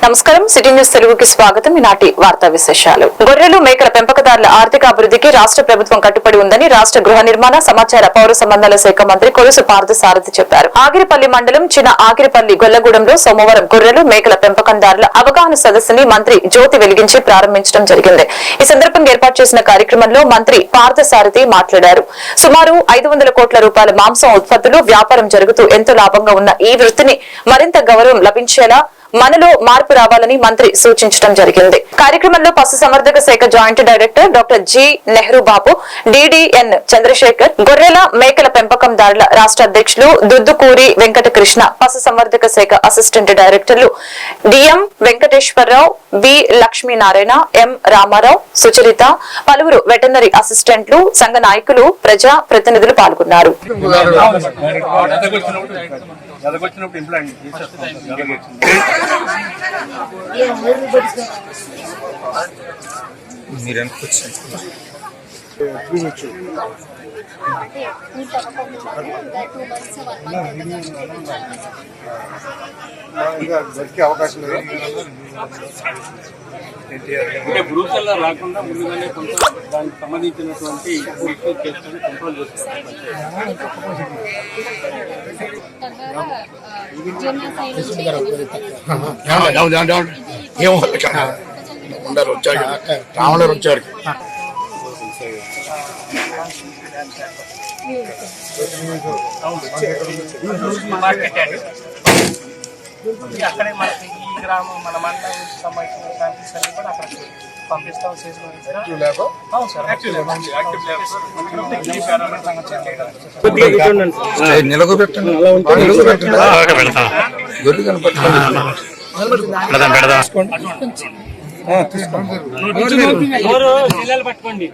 నమస్కారం city news తెలుగుకి స్వాగతం. ఈనాటి వార్తా విశేషాలు. గొర్రెలు మేకల పెంపకదారుల ఆర్థిక అభివృద్ధికి రాష్ట్ర ప్రభుత్వం కట్టుబడి ఉందని రాష్ట్ర గృహ నిర్మాణ సమాచార పౌర సంబంధాల శాఖ మంత్రి కొలుసు పార్థసారథి చెప్పారు. ఆగిరిపల్లి మండలం చిన్న ఆగిరిపల్లి గొల్లగూడెంలో సోమవారం గొర్రెలు మేకల పెంపకందారుల అవగాహన సదస్సుని మంత్రి జ్యోతి వెలిగించి ప్రారంభించడం జరిగింది. ఈ సందర్భంగా ఏర్పాటు చేసిన కార్యక్రమంలో మంత్రి పార్థసారథి మాట్లాడారు. సుమారు 500 కోట్ల రూపాయల మాంసం ఉత్పత్తులు వ్యాపారం జరుగుతూ ఎంతో లాభంగా ఉన్న ఈ వృత్తిని మరింత గౌరవం లభించేలా మనలో మార్పు రావాలని మంత్రి సూచించడం జరిగింది. కార్యక్రమంలో పశుసంవర్ధక శాఖ joint director doctor G Nehru Babu, DDN Chandrashekar, గొర్రెల మేకల పెంపకందారుల రాష్ట్ర అధ్యక్షులు దుద్దుకూరి వెంకటకృష్ణ, పశుసంవర్ధక శాఖ అసిస్టెంట్ డైరెక్టర్లు డిఎం వెంకటేశ్వరరావు, బి లక్ష్మీనారాయణ, ఎం రామారావు, సుచరిత, పలువురు వెటర్నరీ అసిస్టెంట్లు, సంఘ నాయకులు, ప్రజా ప్రతినిధులు పాల్గొన్నారు. అవకాశం అంటే బ్రూకల్లా రాకుండా ముందుగానే కొంత దానికి సంబంధించినటువంటి చేసుకొని కంట్రోల్ చేస్తారు. వచ్చారు రాములు వచ్చారు. అక్కడే మనకి ఈ గ్రామం మన మండలానికి సంబంధించిన శాంపిల్స్ అన్ని కూడా అక్కడ పంపిస్తాం. పట్టుకోండి.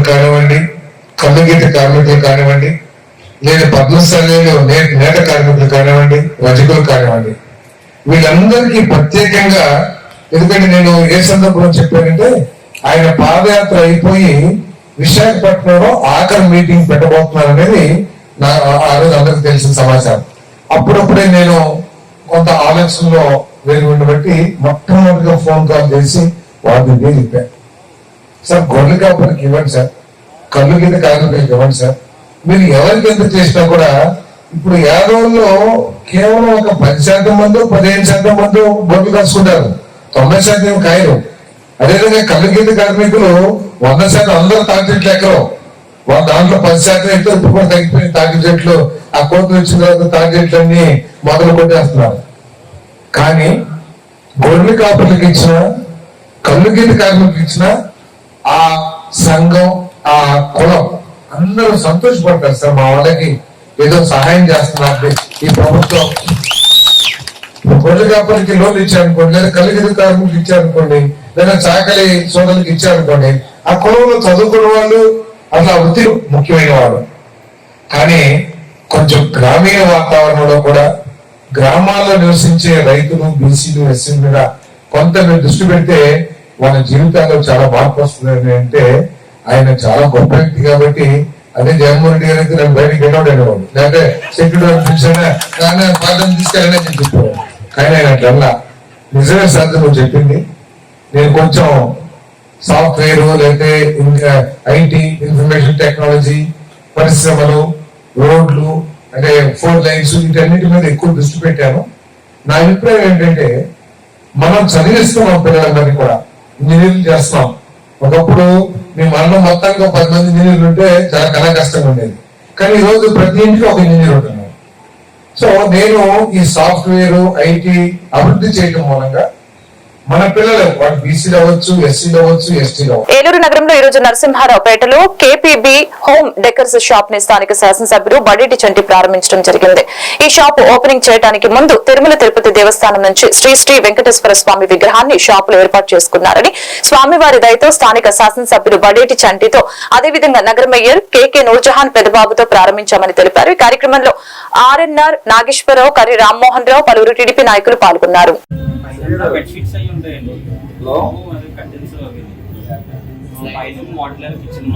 కానివ్వండి, కమ్యూనిటీ కార్మికులు కానివ్వండి, లేదా పద్మశాలీలు నేత కార్మికులు కానివ్వండి, రజకులు కానివ్వండి, వీళ్ళందరికీ ప్రత్యేకంగా, ఎందుకంటే నేను ఏ సందర్భంలో చెప్పానంటే ఆయన పాదయాత్ర అయిపోయి విశాఖపట్నంలో ఆఖరి మీటింగ్ పెట్టబోతున్నారు అనేది ఆ రోజు అందరికి తెలిసిన సమాచారం. అప్పుడప్పుడే నేను కొంత ఆలోచనలో వెలుగుని బట్టి మొట్టమొదటిగా ఫోన్ కాల్ చేసి వాళ్ళకి చెప్పాను, సార్ గొర్రెల కాపరికి ఇవ్వండి సార్, కళ్ళు గీత కార్మికులకు ఇవ్వండి సార్, మీరు ఎవరికి ఎంత చేసినా కూడా ఇప్పుడు యాదవుల్లో కేవలం ఒక 10% మంది 15% మంది గొర్రెలు కాసుకుంటారు, 90% కాయలు. అదేవిధంగా కళ్ళు గీత కార్మికులు 100% అందరూ తాటి చెట్లు ఎక్కరు, దాంట్లో 10% అయితే ఇప్పుడు కూడా తగ్గిపోయిన తాటి చెట్లు, ఆ కోతులు వచ్చిన తర్వాత తాటి చెట్లన్నీ మొదలు కొట్టేస్తున్నారు. కానీ గొర్రెల కాపులకు ఇచ్చిన, కళ్ళు గీత కార్మికులకు ఇచ్చిన ఆ సంఘం, ఆ కులం అందరూ సంతోషపడతారు. సార్ మా వాళ్ళకి ఏదో సహాయం చేస్తున్నారు ఈ ప్రభుత్వం. గొర్రెల కాపరికి లోన్లు ఇచ్చారనుకోండి, లేదా కళ్ళు గీత కార్మికులకు ఇచ్చారనుకోండి, లేదా చాకలి సోదరులకు ఇచ్చారనుకోండి, ఆ కులంలో చదువుకున్న వాళ్ళు అట్లా వృత్తి ముఖ్యమైన వాడు. కానీ కొంచెం గ్రామీణ వాతావరణంలో కూడా గ్రామాల్లో నివసించే రైతులు, బీసీలు, ఎస్సీలు మీద కొంత మీరు దృష్టి పెడితే వాళ్ళ జీవితాల్లో చాలా మార్పు వస్తుంది అంటే ఆయన చాలా గొప్ప వ్యక్తి. కాబట్టి అదే జగన్మోహన్ రెడ్డి గారు అయితే నేను బయటకు గెలవడం అనేవాడు, లేకపోతే సెక్యూరిటీ పాదం తీసుకెళ్ళనే నేను చెప్పాను. కానీ ఆయన అట్లా నిజమే సార్ నువ్వు చెప్పింది. నేను కొంచెం సాఫ్ట్వేర్, లేకపోతే ఐటీ, ఇన్ఫర్మేషన్ టెక్నాలజీ, పరిశ్రమలు, రోడ్లు, అంటే 4 లైన్స్, వీటన్నిటి మీద ఎక్కువ దృష్టి పెట్టాను. నా అభిప్రాయం ఏంటంటే మనం చదివిస్తున్నాం పిల్లలందరినీ కూడా, ఇంజనీరింగ్ చేస్తున్నాం. ఒకప్పుడు మీ మనలో మొత్తానికి 10 మంది ఇంజనీర్లు ఉంటే చాలా కన్నా కష్టంగా ఉండేది. కానీ ఈ రోజు ప్రతి ఇంటికి ఒక ఇంజనీర్ ఉంటున్నాడు. సో నేను ఈ సాఫ్ట్వేర్, ఐటీ అభివృద్ధి చేయడం మూలంగా మన పిల్లలు వాళ్ళు బీసీలు అవ్వచ్చు, ఎస్సీలు అవ్వచ్చు, ఎస్టీలు అవ్వచ్చు. ఏలూరు నగరంలో ఈ రోజు నరసింహారావుపేటలో కేపీబీ హోమ్ డెకర్స్ షాప్ ని స్థానిక శాసనసభ్యులు బడేటి చంటి ప్రారంభించడం జరిగింది. ఈ షాపు ఓపెనింగ్ చేయడానికి ముందు తిరుమల తిరుపతి దేవస్థానం నుంచి శ్రీ శ్రీ వెంకటేశ్వర స్వామి విగ్రహాన్ని షాపులో ఏర్పాటు చేసుకున్నారని, స్వామివారి దయతో స్థానిక శాసనసభ్యులు బడేటి చంటితో అదేవిధంగా నగర మేయర్ కేకే నూర్జహాన్ పెదబాబుతో ప్రారంభించామని తెలిపారు. ఈ కార్యక్రమంలో ఆర్ఎన్ఆర్ నాగేశ్వరరావు, కర్రి రామ్మోహన్ రావు, పలువురు టీడీపీ నాయకులు పాల్గొన్నారు. బెడ్షీట్స్ అయ్యి ఉంటాయండి, కర్టెన్స్ అవి పైన మోడలర్ కిచెన్.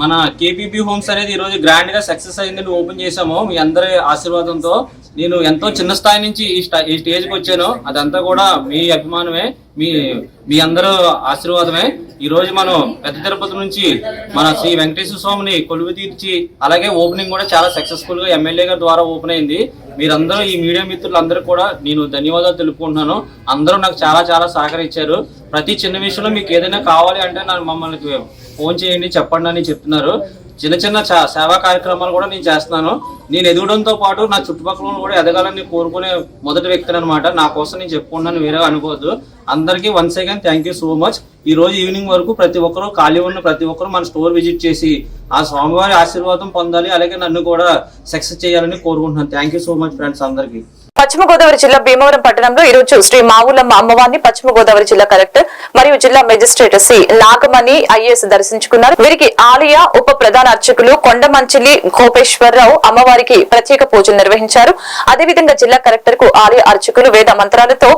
మన కేపీబీ హోమ్స్ అనేది ఈ రోజు గ్రాండ్ గా సక్సెస్ అయిందని ఓపెన్ చేసాము. మీ అందరి ఆశీర్వాదంతో నేను ఎంతో చిన్న స్థాయి నుంచి ఈ స్టేజ్కి వచ్చాను. అదంతా కూడా మీ అభిమానమే, మీ అందరూ ఆశీర్వాదమే. ఈ రోజు మనం పెద్ద తిరుపతి నుంచి మన శ్రీ వెంకటేశ్వర స్వామిని కొలువు తీర్చి, అలాగే ఓపెనింగ్ కూడా చాలా సక్సెస్ఫుల్ గా ఎమ్మెల్యే గారి ద్వారా ఓపెన్ అయింది. మీరందరూ ఈ మీడియా మిత్రులందరూ కూడా నేను ధన్యవాదాలు తెలుపుకుంటున్నాను. అందరూ నాకు చాలా చాలా సహకరించారు. ప్రతి చిన్న విషయంలో మీకు ఏదైనా కావాలి అంటే మమ్మల్ని ఫోన్ చేయండి, చెప్పండి అని చెప్తున్నారు. చిన్న చిన్న సేవా కార్యక్రమాలు కూడా నేను చేస్తున్నాను. నేను ఎదగడంతో పాటు నా చుట్టుపక్కల కూడా ఎదగాలని కోరుకునే మొదటి వ్యక్తిని అనమాట. నా కోసం నేను చెప్పుకున్నాను, వేరే అనుకోవద్దు. అందరికీ once again thank you so much. ఈ రోజు ఈవినింగ్ వరకు ప్రతి ఒక్కరు ఖాళీ ఉన్న ప్రతి ఒక్కరు మన స్టోర్ విజిట్ చేసి ఆ స్వామివారి ఆశీర్వాదం పొందాలి, అలాగే నన్ను కూడా సక్సెస్ చేయాలని కోరుకుంటున్నాను. Thank you so much friends అందరికీ. పశ్చిమ గోదావరి జిల్లా భీమవరం పట్టణంలో ఈ రోజు శ్రీ మావులమ్మ అమ్మవారిని పశ్చిమ గోదావరి జిల్లా కలెక్టర్ మరియు జిల్లా మెజిస్ట్రేట్ సి నాగమణి ఐఏఎస్ దర్శించుకున్నారు. వీరికి ఆలయ ఉప ప్రధాన అర్చకులు కొండమంచిలి గోపేశ్వరరావు అమ్మవారికి ప్రత్యేక పూజలు నిర్వహించారు. అదేవిధంగా జిల్లా కలెక్టర్ కు ఆలయ అర్చకులు వేద మంత్రాలతో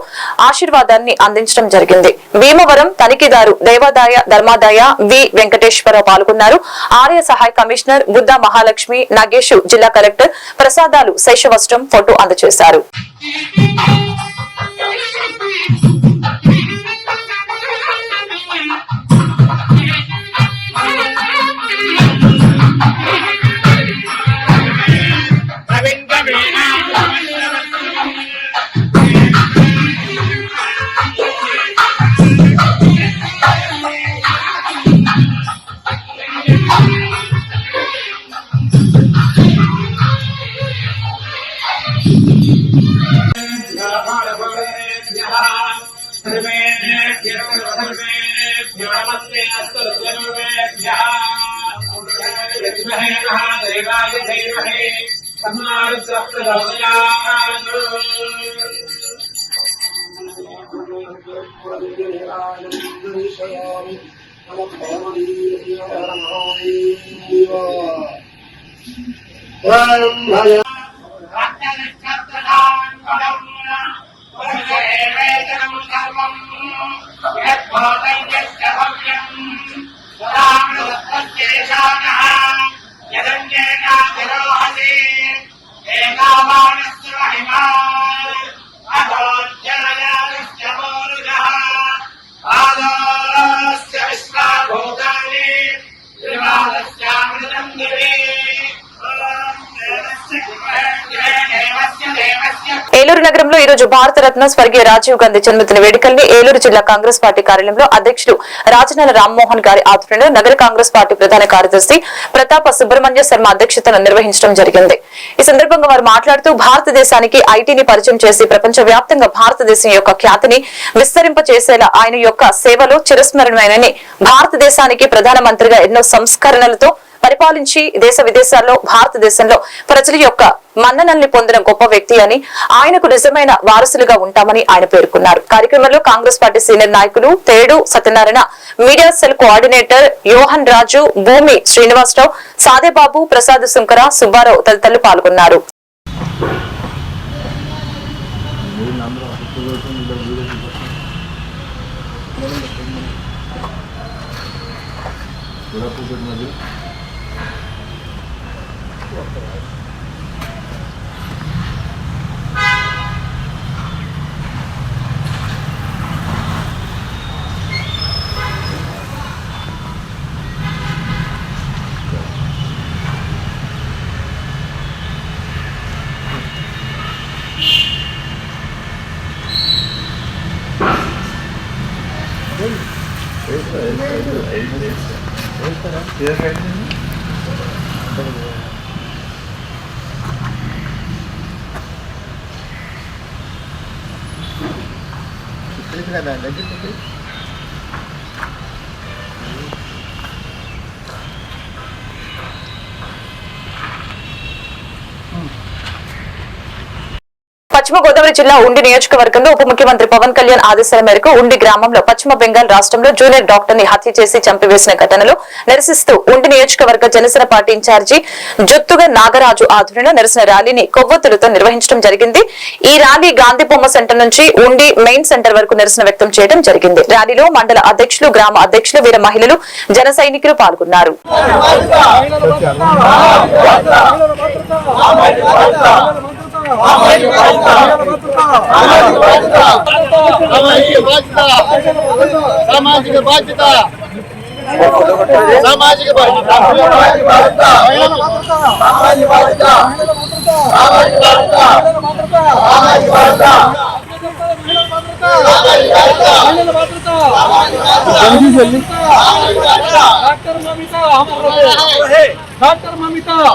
ఆశీర్వాదాన్ని అందించడం జరిగింది. భీమవరం తనిఖీదారు దేవాదాయ ధర్మాదాయ వి వెంకటేశ్వరరావు పాల్గొన్నారు. ఆలయ సహాయ కమిషనర్ బుద్ధ మహాలక్ష్మి నాగేశు జిల్లా కలెక్టర్ ప్రసాదాలు శేషవస్త్రం ఫోటో అందజేశారు. ఏలూరు నగరంలో ఈ రోజు భారతరత్న స్వర్గీయ రాజీవ్ గాంధీ జన్మదిన వేడుకల్ని ఏలూరు జిల్లా కాంగ్రెస్ పార్టీ కార్యాలయంలో అధ్యక్షులు రాజనాల రామ్మోహన్ గారి ఆధ్వర్యంలో నగర కాంగ్రెస్ పార్టీ ప్రధాన కార్యదర్శి ప్రతాప సుబ్రహ్మణ్య శర్మ అధ్యక్షతన నిర్వహించడం జరిగింది. ఈ సందర్భంగా వారు మాట్లాడుతూ భారతదేశానికి ఐటీని పరిచయం చేసి ప్రపంచ వ్యాప్తంగా భారతదేశం యొక్క ఖ్యాతిని విస్తరింపచేసేలా ఆయన యొక్క సేవలు చిరస్మరణమైనని, భారతదేశానికి ప్రధానమంత్రిగా ఎన్నో సంస్కరణలతో పరిపాలించి దేశ విదేశాల్లో భారతదేశంలో ప్రజల యొక్క మన్ననల్ని పొందిన గొప్ప వ్యక్తి అని, ఆయనకు నిజమైన వారసులుగా ఉంటామని ఆయన పేర్కొన్నారు. కార్యక్రమంలో కాంగ్రెస్ పార్టీ సీనియర్ నాయకులు తేడు సత్యనారాయణ, మీడియా సెల్ కోఆర్డినేటర్ యోహన్ రాజు, భూమి శ్రీనివాసరావు, సాదేబాబు, ప్రసాద్ శంకర, సుబ్బారావు తదితరులు పాల్గొన్నారు. పశ్చిమ గోదావరి జిల్లా ఉండి నియోజకవర్గంలో ఉప ముఖ్యమంత్రి పవన్ కళ్యాణ్ ఆదేశాల మేరకు ఉండి గ్రామంలో పశ్చిమ బెంగాల్ రాష్ట్రంలో జూనియర్ డాక్టర్ ని హత్య చేసి చంపివేసిన ఘటనలో నిరసిస్తూ ఉండి నియోజకవర్గ జనసేన పార్టీ ఇన్ఛార్జి జొత్తుగా నాగరాజు ఆధ్వర్యంలో నిరసన ర్యాలీని కొవ్వొత్తులతో నిర్వహించడం జరిగింది. ఈ ర్యాలీ గాంధీ బొమ్మ సెంటర్ నుంచి ఉండి మెయిన్ సెంటర్ వరకు నిరసన వ్యక్తం చేయడం జరిగింది. ర్యాలీలో మండల అధ్యక్షులు, గ్రామ అధ్యక్షులు, వీర మహిళలు, జన సైనికులు పాల్గొన్నారు. సామాజిక బాధ్యత డాక్టర్ మమితా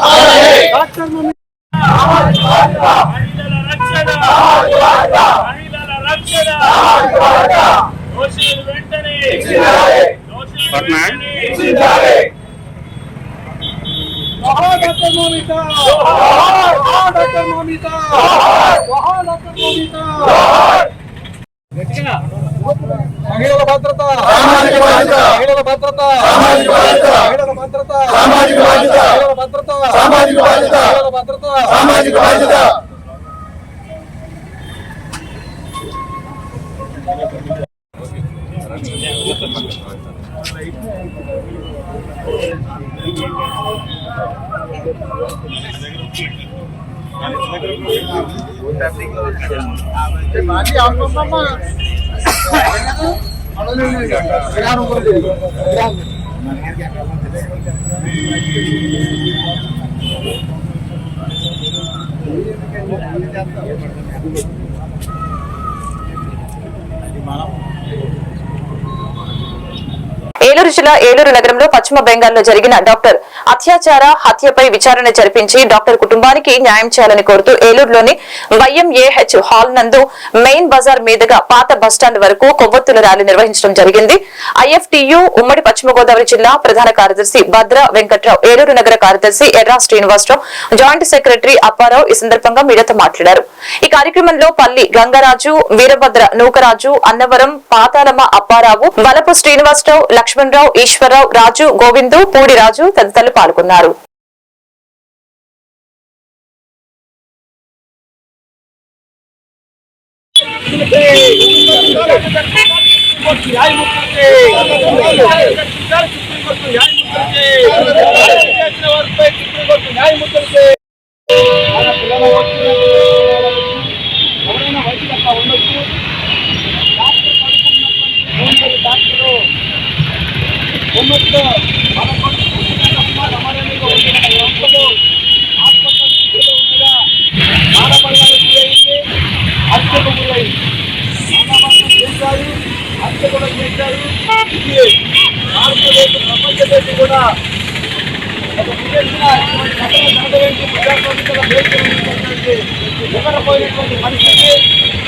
మహిళల భద్రత, మహిళల భద్రత, మహిళల భద్రత, సామాజిక బాధ్యత, మహిళల భద్రత, సామాజిక బాధ్యత, మహిళల భద్రత, సామాజిక బాధ్యత. ఏలూరు జిల్లా ఏలూరు నగరంలో పశ్చిమ బెంగాల్లో జరిగిన డాక్టర్ అత్యాచార హత్యపై విచారణ జరిపించి డాక్టర్ కుటుంబానికి న్యాయం చేయాలని కోరుతూ ఏలూరులోని వైఎంఏహెచ్ హాల్ నందు మెయిన్ బజార్ మీదుగా పాత బస్టాండ్ వరకు కొవ్వొత్తుల ర్యాలీ నిర్వహించడం జరిగింది. ఐఎఫ్టియు ఉమ్మడి పశ్చిమ గోదావరి జిల్లా ప్రధాన కార్యదర్శి భద్ర వెంకట్రావు, ఏలూరు నగర కార్యదర్శి ఎర్రా శ్రీనివాసరావు, జాయింట్ సెక్రటరీ అప్పారావు ఈ సందర్భంగా మీడియాతో మాట్లాడారు. ఈ కార్యక్రమంలో పల్లి గంగరాజు, వీరభద్ర నూకరాజు, అన్నవరం పాతాలమ్మ అప్పారావు, వలపు శ్రీనివాసరావు, లక్ష్మణరావు, ఈశ్వరరావు, రాజు, గోవిందు, పూడి రాజు తదితరులు పాల్గొన్నారు. గురై మానవాళిని చేశారు, హత్య కూడా చేశారు. ఇది భారతదేశం ప్రపంచదేశం కూడా ఒక విశేషంగా ఇటువంటి ఘటనలు జరగడానికి ప్రజాస్వామ్యంగా నేర్చుకున్నటువంటి నిద్రపోయినటువంటి పరిస్థితి.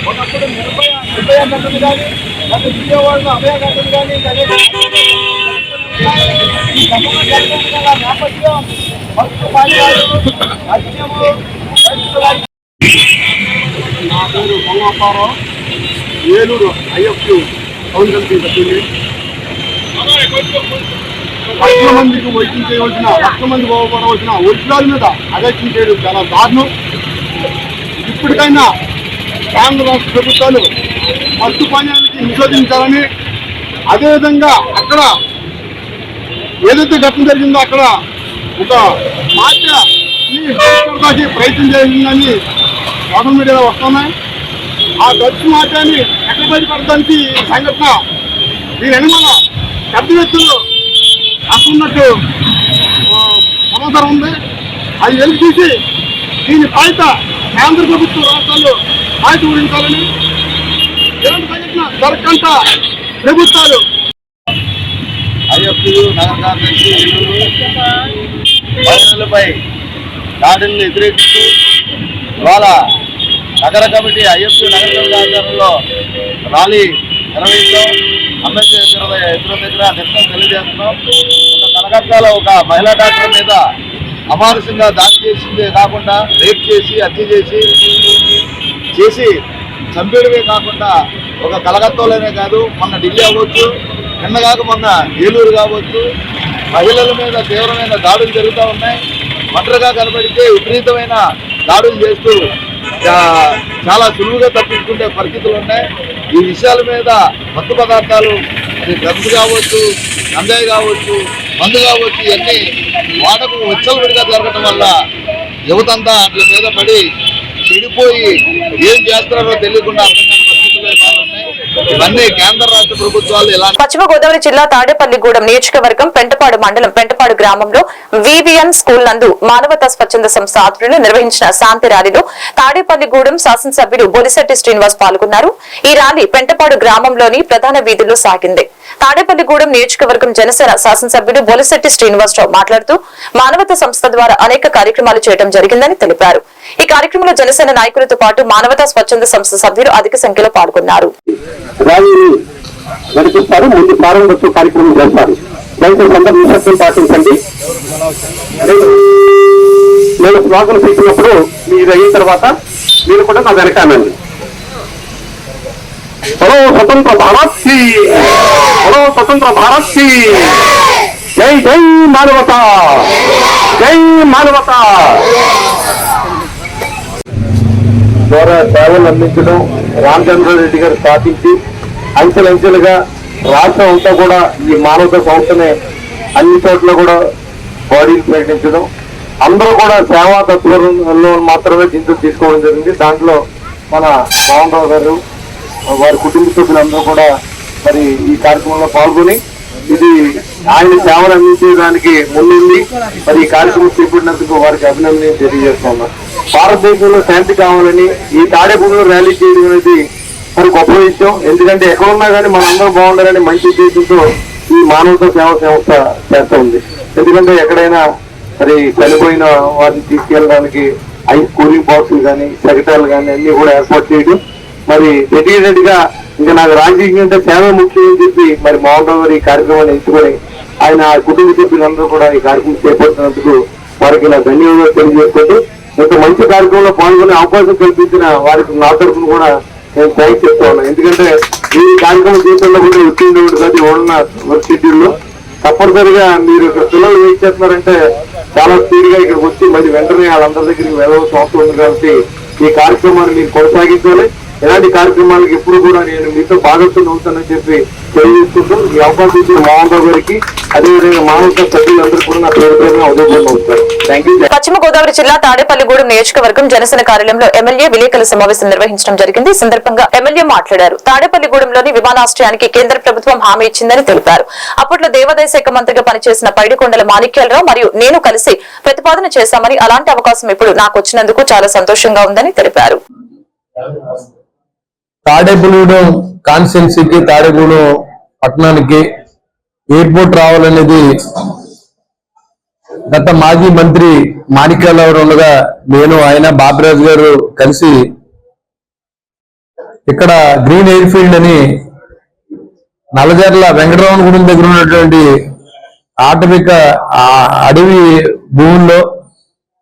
ఒకప్పుడు నిర్భయ ఘటన కానీ, గత విజయవాడలో అభయ ఘటన కానీ అనేక ఈ ఘటన జరగడం గల నేపథ్యం భక్తు పాల్గొన్నారు హత్యము. నా పేరు మంగళపారావు, ఏలూరు ఐఎఫ్యు టౌన్ కమిటీ సభ్యుని. లక్షల మందికి వైద్యం చేయవలసిన, లక్షల మంది బాగుపడవలసిన ఒరిజినల్ మీద అగత్యం చేయడం చాలా దారుణం. ఇప్పటికైనా కేంద్ర రాష్ట్ర ప్రభుత్వాలు మత్తు పానీయాలకి నిషేధించాలని, అదేవిధంగా అక్కడ ఏదైతే ఘటన జరిగిందో అక్కడ ఒక మార్చి ప్రయత్నం చేసిందని సోషల్ మీడియాలో వస్తున్నాయి. ఆ డ్రగ్స్ మార్చాన్ని ఎక్కడ బయటపడడానికి సంఘటన దీని వెనుక పెద్ద వ్యక్తులు అక్కడున్నట్టు సమాచారం ఉంది. అది వెలికి తీసి దీని బాధ్యత కేంద్ర ప్రభుత్వం రాష్ట్రాలు బాధ్యత గురించాలని, ఇలాంటి సంఘటన జరగకంట ప్రభుత్వాలు. ఐఎఫ్యు నగర కార్యదర్శి మహిళలపై దాడులను వ్యతిరేకిస్తూ ఇవాళ నగర కమిటీ ఐఎఫ్యు నగర కమిటీ ఆధ్వర్యంలో ర్యాలీ నిర్వహించాం. అంబేద్కర్ ఎదురు దగ్గర నిరసన తెలియజేస్తున్నాం. ఒక కలకత్తాలో ఒక మహిళా డాక్టర్ మీద అమానుషంగా దాడి చేసిందే కాకుండా రేప్ చేసి హత్య చేసి చంపేయడమే కాకుండా ఒక కలకత్తాలోనే కాదు, మొన్న ఢిల్లీ అవ్వచ్చు, నిన్నగాక మొన్న ఏలూరు కావచ్చు, మహిళల మీద తీవ్రమైన దాడులు జరుగుతూ ఉన్నాయి. ఒంటరిగా కనబడితే విపరీతమైన దాడులు చేస్తూ చాలా సులువుగా తప్పించుకునే పరిస్థితులు ఉన్నాయి. ఈ విషయాల మీద మత్తు పదార్థాలు, అది డ్రగ్స్ కావచ్చు, గంజాయి కావచ్చు, మందు కావచ్చు, ఇవన్నీ వాడకు విచ్చలవిడిగా జరగటం వల్ల యువతంతా వాటి మీద పడి చెడిపోయి ఏం చేస్తున్నారో తెలియకుండా అర్థం కాని పరిస్థితులు ఉన్నాయి. ఇవన్నీ కేంద్ర రాష్ట్ర ప్రభుత్వాలు ఇలా. పశ్చిమ గోదావరి జిల్లా తాడేపల్లిగూడెం నియోజకవర్గం పెంటపాడు మండలం పెంటపాడు గ్రామంలో వివిఎన్ స్కూల్ నందు మానవతా స్వచ్ఛంద సంస్థ ఆధ్వర్యంలో నిర్వహించిన శాంతి ర్యాలీలో తాడేపల్లిగూడెం శాసనసభ్యుడు బొలిశెట్టి శ్రీనివాస్ పాల్గొన్నారు. ఈ ర్యాలీ పెంటపాడు గ్రామంలోని ప్రధాన వీధుల్లో సాగింది. తాడేపల్లిగూడెం నియోజకవర్గం జనసేన శాసనసభ్యుడు బొలిశెట్టి శ్రీనివాసరావు మాట్లాడుతూ మానవతా సంస్థ ద్వారా అనేక కార్యక్రమాలు చేయడం జరిగిందని తెలిపారు. ఈ కార్యక్రమంలో జనసేన నాయకులతో పాటు మానవతా స్వచ్ఛంద సంస్థ సభ్యులు అధిక సంఖ్యలో పాల్గొన్నారు. ముందు ప్రారంభోత్సవ కార్యక్రమం చేస్తారు. దయచేసి అందరూ నిశ్శబ్దం పాటించండి. నేను స్లోగన్ పెట్టినప్పుడు మీరు అయిన తర్వాత మీరు కూడా నా వెనకానండి. హలో స్వతంత్ర భారత్ కి, హలో స్వతంత్ర భారత్ కి, జై జై మానవత, జై మానవత. ద్వారా సేవలు అందించడం రామచంద్రారెడ్డి గారు స్థాపించి అంచెలంచెలుగా రాష్ట్రం అంతా కూడా ఈ మానవతా సంస్థనే అన్ని చోట్ల కూడా బాడీలు ప్రకటించడం, అందరూ కూడా సేవా తత్వంలో మాత్రమే దీంతో తీసుకోవడం జరిగింది. దాంట్లో మన మోహన్ రావు గారు వారి కుటుంబ సభ్యులందరూ కూడా మరి ఈ కార్యక్రమంలో పాల్గొని ఇది ఆయన సేవలు అందించడానికి ముందుండి మరి ఈ కార్యక్రమం చేపట్టినందుకు వారికి అభినందనలు తెలియజేస్తున్నాం. భారతదేశంలో శాంతి కావాలని ఈ తాడేపల్లిలో ర్యాలీ చేయడం అనేది మరి గొప్ప విషయం. ఎందుకంటే ఎక్కడున్నా కానీ మనందరూ బాగుండాలని మంచి ఉద్దేశంతో ఈ మానవతా సేవా సంస్థ చేస్తూ ఉంది. ఎందుకంటే ఎక్కడైనా మరి చనిపోయిన వారిని తీసుకెళ్ళడానికి ఐస్ కూలింగ్ బాక్సులు కానీ సగటాలు కానీ అన్ని కూడా ఏర్పాటు చేయడం, మరి డెడికేటెడ్ గా ఇంకా నాకు రాజకీయం అంటే సేవ ముఖ్యం అని చెప్పి మరి మోహన్ రావు గారు ఈ కార్యక్రమాన్ని ఎంచుకొని ఆయన కుటుంబ సభ్యులందరూ కూడా ఈ కార్యక్రమం చేపట్టినందుకు వారికి ఇలా ధన్యవాదాలు తెలియజేసుకుంటూ ఇంత మంచి కార్యక్రమంలో పాల్గొనే అవకాశం కల్పించిన వారికి నా తరఫున కూడా నేను థ్యాంక్స్ చెప్తా ఉన్నాను. ఎందుకంటే ఈ కార్యక్రమం చేతుల్లో కూడా వచ్చింది కాదు ఉన్న వర్క్ షెడ్యూల్లో తప్పనిసరిగా మీరు ఇక్కడ పిల్లలు వెయిట్ చేస్తున్నారంటే చాలా స్పీడ్ గా ఇక్కడికి వచ్చి మళ్ళీ వెంటనే వాళ్ళందరి దగ్గరికి వెళ్ళవలసిన అవసరం ఉంది. కాబట్టి ఈ కార్యక్రమాన్ని మీరు కొనసాగించాలి. ఇలాంటి కార్యక్రమాలకు ఎప్పుడు కూడా నేను మీతో భాగస్వామి అవుతానని చెప్పి తెలియజేసుకుంటూ ఈ అవకాశం ఇచ్చిన మోహన్ రావు గారికి అదేవిధంగా మానవతా సభ్యులందరూ కూడా నా పేరు పేరున ఉదయం అవుతారు. Thank you. పశ్చిమ గోదావరి జిల్లా తాడేపల్లిగూడెం నియోజకవర్గం జనసేన కార్యాలయంలో ఎమ్మెల్యే విలేకరుల సమావేశం నిర్వహించడం జరిగింది. ఈ సందర్భంగా ఎమ్మెల్యే మాట్లాడారు. తాడేపల్లిగూడెంలోని విమానాశ్రయానికి కేంద్ర ప్రభుత్వం హామీ ఇచ్చిందని తెలిపారు. అప్పట్లో దేవాదాయ శాఖ మంత్రిగా పనిచేసిన పైడికొండల మాణిక్యాలరావు మరియు నేను కలిసి ప్రతిపాదన చేశామని, అలాంటి అవకాశం ఇప్పుడు నాకు వచ్చినందుకు చాలా సంతోషంగా ఉందని తెలిపారు. తాడేపల్లిగూడెం కాన్స్టిట్యున్సీకి తాడేపల్లిగూడెం పట్టణానికి ఎయిర్పోర్ట్ రావాలనేది గత మాజీ మంత్రి మాణిక్యాలరావు ఉండగా నేను ఆయన బాబిరాజు గారు కలిసి ఇక్కడ గ్రీన్ ఎయిర్ ఫీల్డ్ అని నల్లజర్ల వెంకటరమణగూడెం దగ్గర ఉన్నటువంటి ఆటవిక అడవి భూముల్లో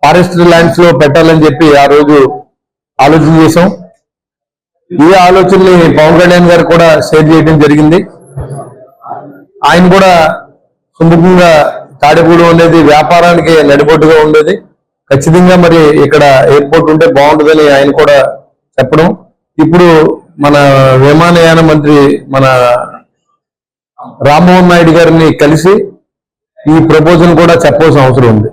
ఫారెస్ట్ ల్యాండ్స్ లో పెట్టాలని చెప్పి ఆ రోజు ఆలోచన చేశాం. ఈ ఆలోచనని పవన్ కళ్యాణ్ గారు కూడా షేర్ చేయడం జరిగింది. ఆయన కూడా సుముఖంగా తాడేపూడెం అనేది వ్యాపారానికి నడిబొట్టుగా ఉండేది, ఖచ్చితంగా మరి ఇక్కడ ఎయిర్పోర్ట్ ఉంటే బాగుంటుందని ఆయన కూడా చెప్పడం. ఇప్పుడు మన విమానయాన మంత్రి మన రామ్మోహన్ నాయుడు గారిని కలిసి ఈ ప్రపోజల్ కూడా చెప్పవలసిన అవసరం ఉంది.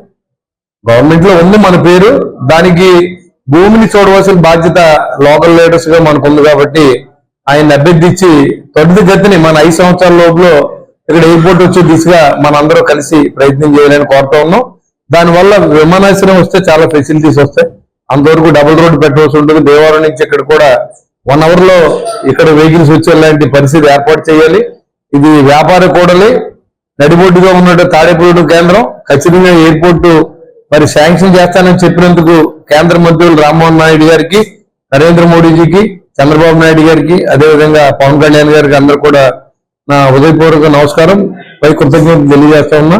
గవర్నమెంట్ లో ఉంది మన పేరు, దానికి భూమిని చూడవలసిన బాధ్యత లోకల్ లీడర్స్ గా మనకు ఉంది కాబట్టి ఆయన అభ్యర్థించి త్వరితగతిని మన 5 సంవత్సరాల లోపల ఇక్కడ ఎయిర్పోర్ట్ వచ్చే దిశగా మనందరూ కలిసి ప్రయత్నం చేయాలని కోరుతా ఉన్నాం. దానివల్ల విమానాశ్రయం వస్తే చాలా ఫెసిలిటీస్ వస్తాయి. అంతవరకు డబుల్ రోడ్ పెట్టవలసి ఉంటుంది. దేవాలయం నుంచి ఇక్కడ కూడా 1 hour లో ఇక్కడ వెహికల్స్ వచ్చేలాంటి పరిస్థితి ఏర్పాటు చేయాలి. ఇది వ్యాపార కూడలి నడిబొడ్డుగా ఉన్నట్టు తాడేపల్లిగూడెం కేంద్రం ఖచ్చితంగా ఎయిర్పోర్ట్ మరి శాంక్షన్ చేస్తానని చెప్పినందుకు కేంద్ర మంత్రులు రామ్మోహన్ నాయుడు గారికి, నరేంద్ర మోడీజీకి, చంద్రబాబు నాయుడు గారికి, అదేవిధంగా పవన్ కళ్యాణ్ గారికి అందరూ కూడా నా హృదయపూర్వక నమస్కారం పై కృతజ్ఞతలు తెలియజేస్తా ఉన్నా.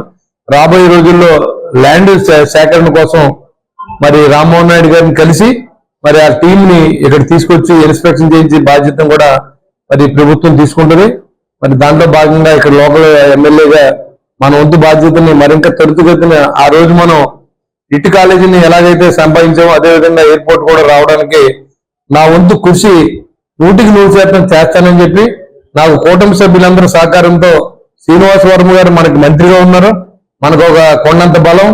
రాబోయే రోజుల్లో ల్యాండ్ సేకరణ కోసం మరి రామ్మోహన్ నాయుడు గారిని కలిసి మరి ఆ టీం ని ఇక్కడ తీసుకొచ్చి ఇన్స్పెక్షన్ చేయించి బాధ్యత కూడా మరి ప్రభుత్వం తీసుకుంటుంది. మరి దాంట్లో భాగంగా ఇక్కడ లోకల్ ఎమ్మెల్యేగా మన వంతు బాధ్యతని మరింత త్వరితగతిన ఆ రోజు మనం ఇటు కాలేజీని ఎలాగైతే సంపాదించామో అదేవిధంగా ఎయిర్పోర్ట్ కూడా రావడానికి నా వంతు కృషి 100% చేస్తానని చెప్పి నాకు కూటమి సభ్యులందరూ సహకారంతో శ్రీనివాస వర్మ గారు మనకి మంత్రిగా ఉన్నారు, మనకు ఒక కొండంత బలం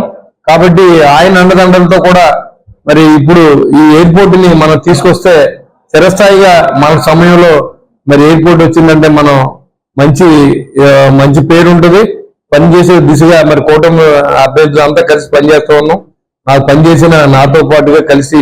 కాబట్టి ఆయన అండదండలతో కూడా మరి ఇప్పుడు ఈ ఎయిర్పోర్ట్ ని మనం తీసుకొస్తే చిరస్థాయిగా మన సమయంలో మరి ఎయిర్పోర్ట్ వచ్చిందంటే మనం మంచి పేరు ఉంటుంది. పనిచేసే దిశగా మరి కూటమి అభ్యర్థులు అంతా కలిసి పనిచేస్తూ ఉన్నాం. నాకు పనిచేసిన నాతో పాటుగా కలిసి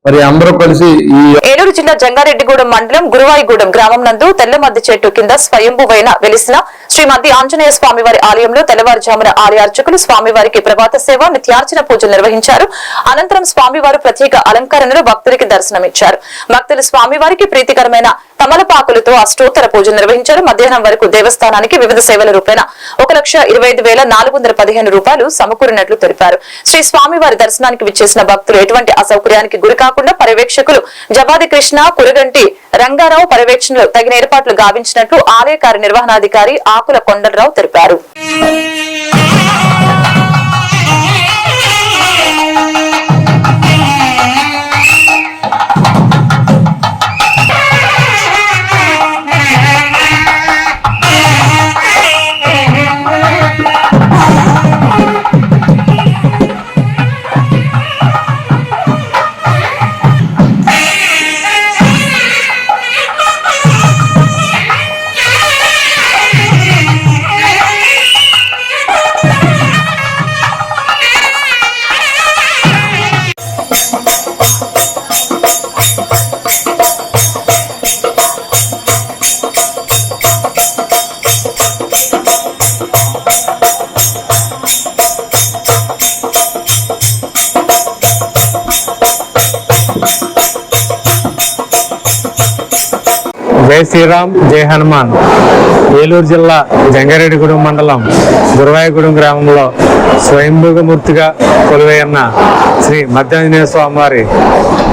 మరి అందరూ కలిసి ఈ ఏలూరు జిల్లా జంగారెడ్డిగూడెం మండలం గురువాయిగూడెం గ్రామం నందు తెల్లమద్ది చెట్టు కింద స్వయంభువైన వెలిసిన శ్రీ మద్ది ఆంజనేయ స్వామివారి ఆలయంలో తెల్లవారుజామున ఆలయ అర్చకులు స్వామివారికి ప్రభాత సేవ, నిత్యార్చన పూజలు నిర్వహించారు. అనంతరం స్వామివారు ప్రత్యేక అలంకరణలో భక్తులకి దర్శనమిచ్చారు. భక్తులు స్వామివారికి ప్రీతికరమైన తమలపాకులతో అష్టోత్తర పూజలు నిర్వహించారు. మధ్యాహ్నం వరకు దేవస్థానానికి వివిధ సేవల రూపేణ 1,25,415 రూపాయలు సమకూరినట్లు తెలిపారు. శ్రీ స్వామివారి దర్శనానికి విచ్చేసిన భక్తులు ఎటువంటి అసౌకర్యానికి గురి కాకుండా పర్యవేక్షకులు జవాది కృష్ణ, కురగంటి రంగారావు పర్యవేక్షణలో తగిన ఏర్పాట్లు గావించినట్లు ఆలయ కార్యనిర్వహణాధికారి ఆకుల కొండలరావు తెలిపారు. జై శ్రీరామ్, జై హనుమాన్. ఏలూరు జిల్లా జంగారెడ్డిగూడెం మండలం గురువాయిగూడెం గ్రామంలో స్వయంభూగా మూర్తిగా కొలువైన శ్రీ మద్దాంజనేయ స్వామివారి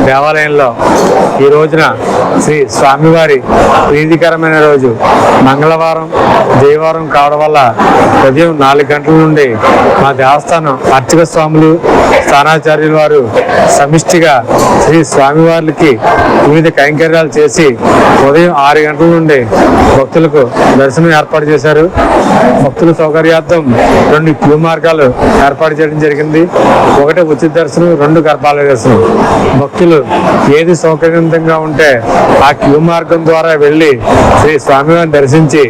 దేవాలయంలో ఈ రోజున శ్రీ స్వామివారి ప్రీతికరమైన రోజు మంగళవారం దేవారం కావడం వల్ల ఉదయం 4 గంటల నుండి మా దేవస్థానం అర్చక స్వాములు, స్థానాచార్యుల వారు సమిష్టిగా శ్రీ స్వామివారికి వివిధ కైంకర్యాలు చేసి ఉదయం 6 గంటల నుండి భక్తులకు దర్శనం ఏర్పాటు చేశారు. భక్తుల సౌకర్యార్థం 2 క్యూ మార్గాలు ఏర్పాటు చేయడం జరిగింది. 1 ఉచిత దర్శనం, 2 గర్భాలయ దర్శనం. భక్తులు భక్తులు ఏది సౌకర్యవంతంగా ఉంటే ఆ క్యూ మార్గం ద్వారా వెళ్లి శ్రీ స్వామివారిని దర్శించి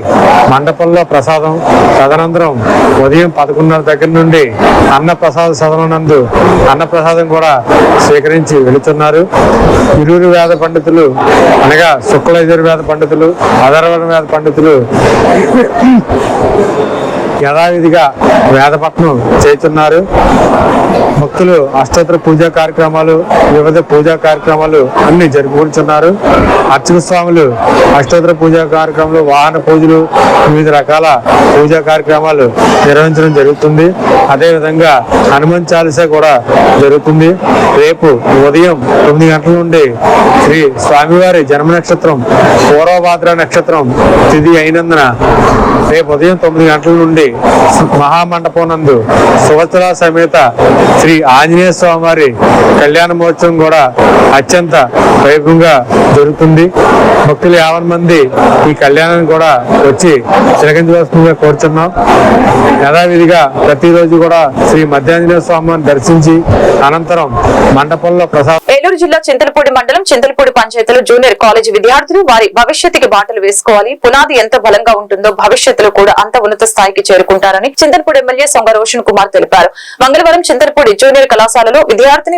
మండపంలో ప్రసాదం, తదనంతరం ఉదయం 11:30 దగ్గర నుండి అన్నప్రసాద సదనందు అన్నప్రసాదం కూడా స్వీకరించి వెళుతున్నారు. ఇరువురు వేద పండితులు అనగా శుక్ల యజుర్వేద పండితులు, అధర్వణ వేద పండితులు యథావిధిగా వేదపట్నం చేస్తున్నారు. భక్తులు అష్టోత్తర పూజా కార్యక్రమాలు, వివిధ పూజా కార్యక్రమాలు అన్ని జరుపుకుంటున్నారు. అర్చక స్వాములు అష్టోత్తర పూజా కార్యక్రమాలు, వాహన పూజలు, వివిధ రకాల పూజా కార్యక్రమాలు నిర్వహించడం జరుగుతుంది. అదేవిధంగా హనుమాన్ చాలీసా కూడా జరుగుతుంది. రేపు ఉదయం 9 గంటల నుండి శ్రీ స్వామివారి జన్మ నక్షత్రం పూర్వభాద్ర నక్షత్రం తిథి అయినందున రేపు ఉదయం 9 గంటల నుండి మహామండపం నందు సువత్సల సమేత శ్రీ ఆంజనేయ స్వామివారి కళ్యాణ మహోత్సవం కూడా అత్యంత వైభవంగా జరుగుతుంది. భక్తులు 50 మంది ఈ కళ్యాణాన్ని కూడా వచ్చి తిలకించవలసిందిగా కోరుచున్నాం. యథావిధిగా ప్రతిరోజు కూడా శ్రీ మధ్యాంజనేయ స్వామిని దర్శించి అనంతరం మండపంలో ప్రసాదం. ఏలూరు జిల్లా చింతలపూడి మండలం చింతలపూడి పంచాయతీలో జూనియర్ కాలేజీ విద్యార్థులు వారి భవిష్యత్తుకి బాటలు వేసుకోవాలి. పునాది ఎంత బలంగా ఉంటుందో భవిష్యత్తులో కూడా అంత ఉన్నత స్థాయికి చేరుకుంటారని చింతలపూడి ఎమ్మెల్యే సొంగ రోషన్ కుమార్ తెలిపారు. మంగళవారం చింతలపూడి జూనియర్ కళాశాలలో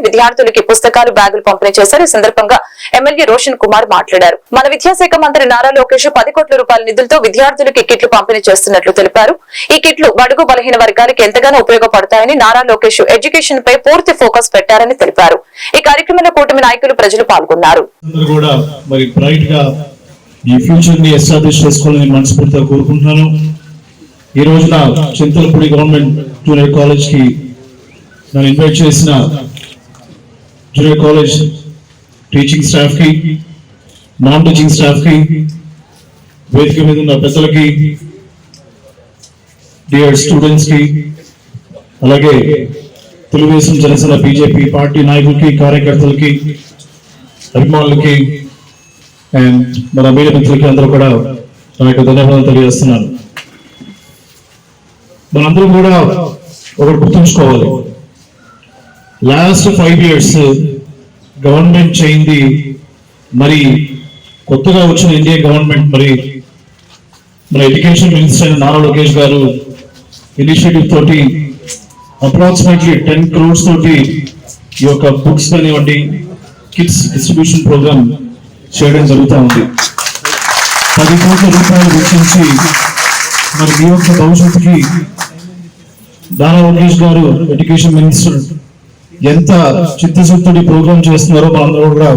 విద్యార్థులకి పుస్తకాలు, బ్యాగులు పంపిణీ చేశారు. ఈ సందర్భంగా ఎమ్మెల్యే రోషన్ కుమార్ మాట్లాడారు. మన విద్యాశాఖ మంత్రి నారా లోకేష్ 10 కోట్ల రూపాయల నిధులతో విద్యార్థులకి కిట్లు పంపిణీ చేస్తున్నట్లు తెలిపారు. ఈ కిట్లు బడుగు బలహీన వర్గాలకి ఎంతగానో ఉపయోగపడతాయని, నారా లోకేష్ ఎడ్యుకేషన్ పై పూర్తి ఫోకస్ పెట్టారని తెలిపారు. ఈ కార్యక్రమంలో కూటమి నాయకులు, ప్రజలు పాల్గొన్నారు. ఈ ఫ్యూచర్ ని ఎస్టాబ్లిష్ చేసుకోవాలని మనస్ఫూర్తిగా కోరుకుంటున్నాను. ఈ రోజున చింతలపూడి గవర్నమెంట్ జూనియర్ కాలేజ్ కి నన్ను ఇన్వైట్ చేసిన జూనియర్ కాలేజ్ టీచింగ్ స్టాఫ్ కి, నాన్ టీచింగ్ స్టాఫ్ కి, వేదిక మీద ఉన్న పెద్దలకి, డియర్ స్టూడెంట్స్ కి, అలాగే తెలుగుదేశం, జనసేన, బీజేపీ పార్టీ నాయకులకి, కార్యకర్తలకి, అభిమానులకి అండ్ మన మీడియా మిత్రులకి అందరూ కూడా నా యొక్క ధన్యవాదాలు తెలియజేస్తున్నాను. మనందరం కూడా ఒకటి గుర్తుంచుకోవాలి, లాస్ట్ 5 years గవర్నమెంట్ చేయింది. మరి కొత్తగా వచ్చిన ఇండియా గవర్నమెంట్, మరి మన ఎడ్యుకేషన్ మినిస్టర్ అయిన నారా లోకేష్ గారు ఇనిషియేటివ్ తోటి అప్రాక్సిమేట్లీ 10 crores తోటి ఈ యొక్క బుక్స్ కానివ్వండి, కిట్స్ డిస్ట్రిబ్యూషన్ ప్రోగ్రామ్ చేయడం జరుగుతూ ఉంది. 10 కోట్ల రూపాయలు వెచ్చించి మరి మీ యొక్క భవిష్యత్తుకి నారా లోకేష్ గారు ఎడ్యుకేషన్ మినిస్టర్ ఎంత చిత్తశుద్ధితో ప్రోగ్రామ్ చేస్తున్నారో మనందరూ కూడా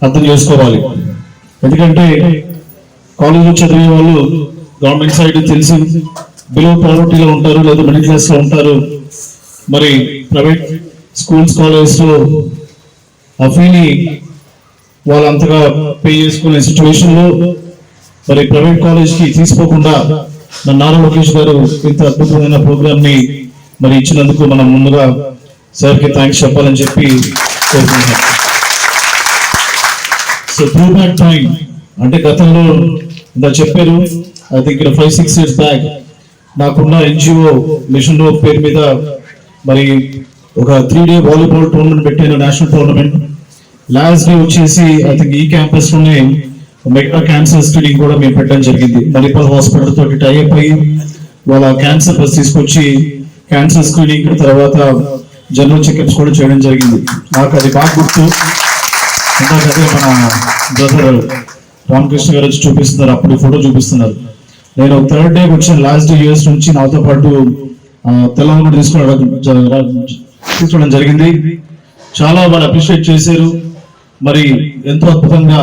అర్థం చేసుకోవాలి. ఎందుకంటే కాలేజీలో చదివే వాళ్ళు గవర్నమెంట్ సైడ్ తెలిసి బిలో పావర్టీలో ఉంటారు, లేదా మిడిల్ క్లాస్ లో ఉంటారు. మరి ప్రైవేట్ స్కూల్స్, కాలేజెస్ లో ఆ ఫీని వాళ్ళు అంతగా పే చేసుకునే సిచ్యువేషన్ లో మరి ప్రైవేట్ కాలేజ్ కి తీసుకోకుండా మన నారా లోకేష్ గారు ఇంత అద్భుతమైన ప్రోగ్రామ్ ని మరి ఇచ్చినందుకు మనం ముందుగా సార్ కి థ్యాంక్స్ చెప్పాలని చెప్పి కోరుకుంటున్నాం. సో త్రూ బ్యాక్ టైం అంటే గతంలో ఇంత చెప్పారు, ఐ థింక్ 5-6 years బ్యాక్ నాకున్న ఎన్జిఓ మిషన్ లో పేరు మీద మరి ఒక 3-day వాలీబాల్ టోర్నమెంట్ పెట్టాను, నేషనల్ టోర్నమెంట్. లాస్ట్ డే వచ్చేసి ఐ థింక్ ఈ క్యాంపస్ లోనే మెగా క్యాన్సర్ స్క్రీనింగ్ కూడా మేము పెట్టడం జరిగింది. మణిపాల్ హాస్పిటల్ తోటి టైఅప్ అయ్యి వాళ్ళ క్యాన్సర్ బస్ తీసుకొచ్చి క్యాన్సర్ స్క్రీనింగ్ తర్వాత జనరల్ చెకప్స్ కూడా చేయడం జరిగింది. నాకు అది బాగా గుర్తు. ఇందాకదే మన బ్రదర్ రామకృష్ణ గారు వచ్చి చూపిస్తున్నారు, అప్పుడు ఫోటో చూపిస్తున్నారు. నేను 3rd డే వచ్చిన లాస్ట్ డే యూఎస్ నుంచి నాతో పాటు తెలంగాణ తీసుకోవడం జరిగింది. చాలా వాళ్ళు అప్రిషియేట్ చేశారు. మరి ఎంతో అద్భుతంగా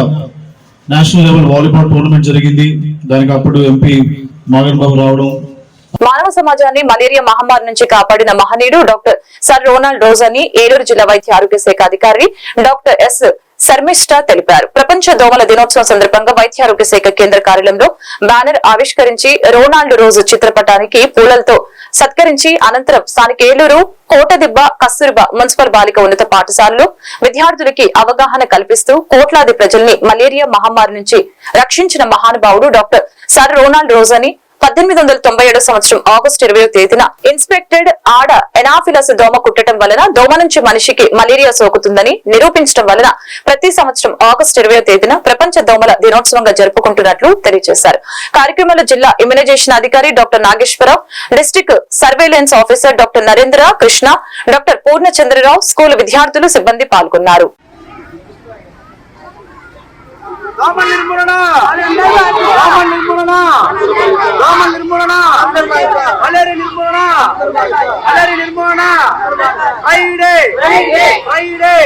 నేషనల్ లెవెల్ వాలీబాల్ టోర్నమెంట్ జరిగింది. దానికి అప్పుడు ఎంపీ మోహన్ బాబు రావడం. మానవ సమాజాన్ని మలేరియా మహమ్మారి నుంచి కాపాడిన మహనీయుడు డాక్టర్ సర్ రోనాల్డ్ రోజ్ అని ఏలూరు జిల్లా వైద్య ఆరోగ్య శాఖ అధికారి డాక్టర్ ఎస్ శర్మిష్ఠ తెలిపారు. ప్రపంచ దోమల దినోత్సవం సందర్భంగా వైద్య ఆరోగ్య శాఖ కేంద్ర కార్యాలయంలో బ్యానర్ ఆవిష్కరించి రోనాల్డ్ రోజ్ చిత్రపటానికి పూలలతో సత్కరించి అనంతరం స్థానిక ఏలూరు కోటదిబ్బ కస్తూర్బా మున్సిపల్ బాలిక ఉన్నత పాఠశాలలో విద్యార్థులకి అవగాహన కల్పిస్తూ కోట్లాది ప్రజల్ని మలేరియా మహమ్మారి నుంచి రక్షించిన మహానుభావుడు డాక్టర్ సర్ రోనాల్డ్ రోజ్ అని 1897 సంవత్సరం ఆగస్టు 20వ తేదీన ఇన్స్పెక్టెడ్ ఆడ ఎనాఫిలస్ దోమ కుట్టడం వలన దోమ నుంచి మనిషికి మలేరియా సోకుతుందని నిరూపించడం వలన ప్రతి సంవత్సరం ఆగస్టు 20వ తేదీన ప్రపంచ దోమల దినోత్సవంగా జరుపుకుంటున్నట్లు తెలియజేశారు. కార్యక్రమంలో జిల్లా ఇమ్యునైజేషన్ అధికారి doctor Nageswararao, district surveillance officer doctor Narendra Krishna, doctor Purnachandrarao, school విద్యార్థులు, సిబ్బంది పాల్గొన్నారు. దోమ నిర్మూలన దోమ నిర్మూలన దోమ నిర్మూలన మలేరియా నిర్మూలన మలేరియా నిర్మూలన Friday Friday Friday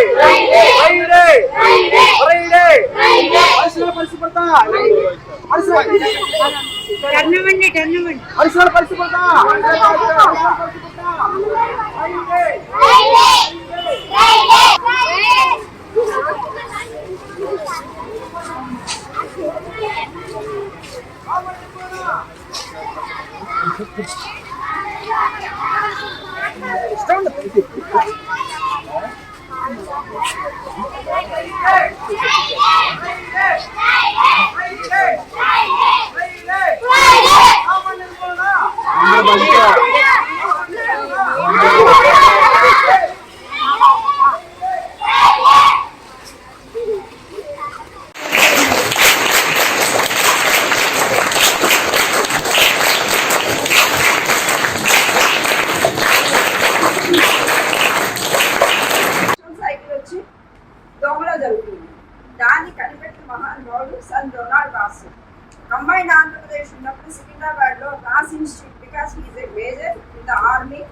Friday Friday పరిశుభ్రత పరిశుభ్రత దాన్ని కనిపెట్టిన మహానుభావుడు sir Donald Ross. Combined Andhra Pradesh ఉన్నప్పుడు సికింద్రాబాద్ లో Ross institute, because he's a major in the army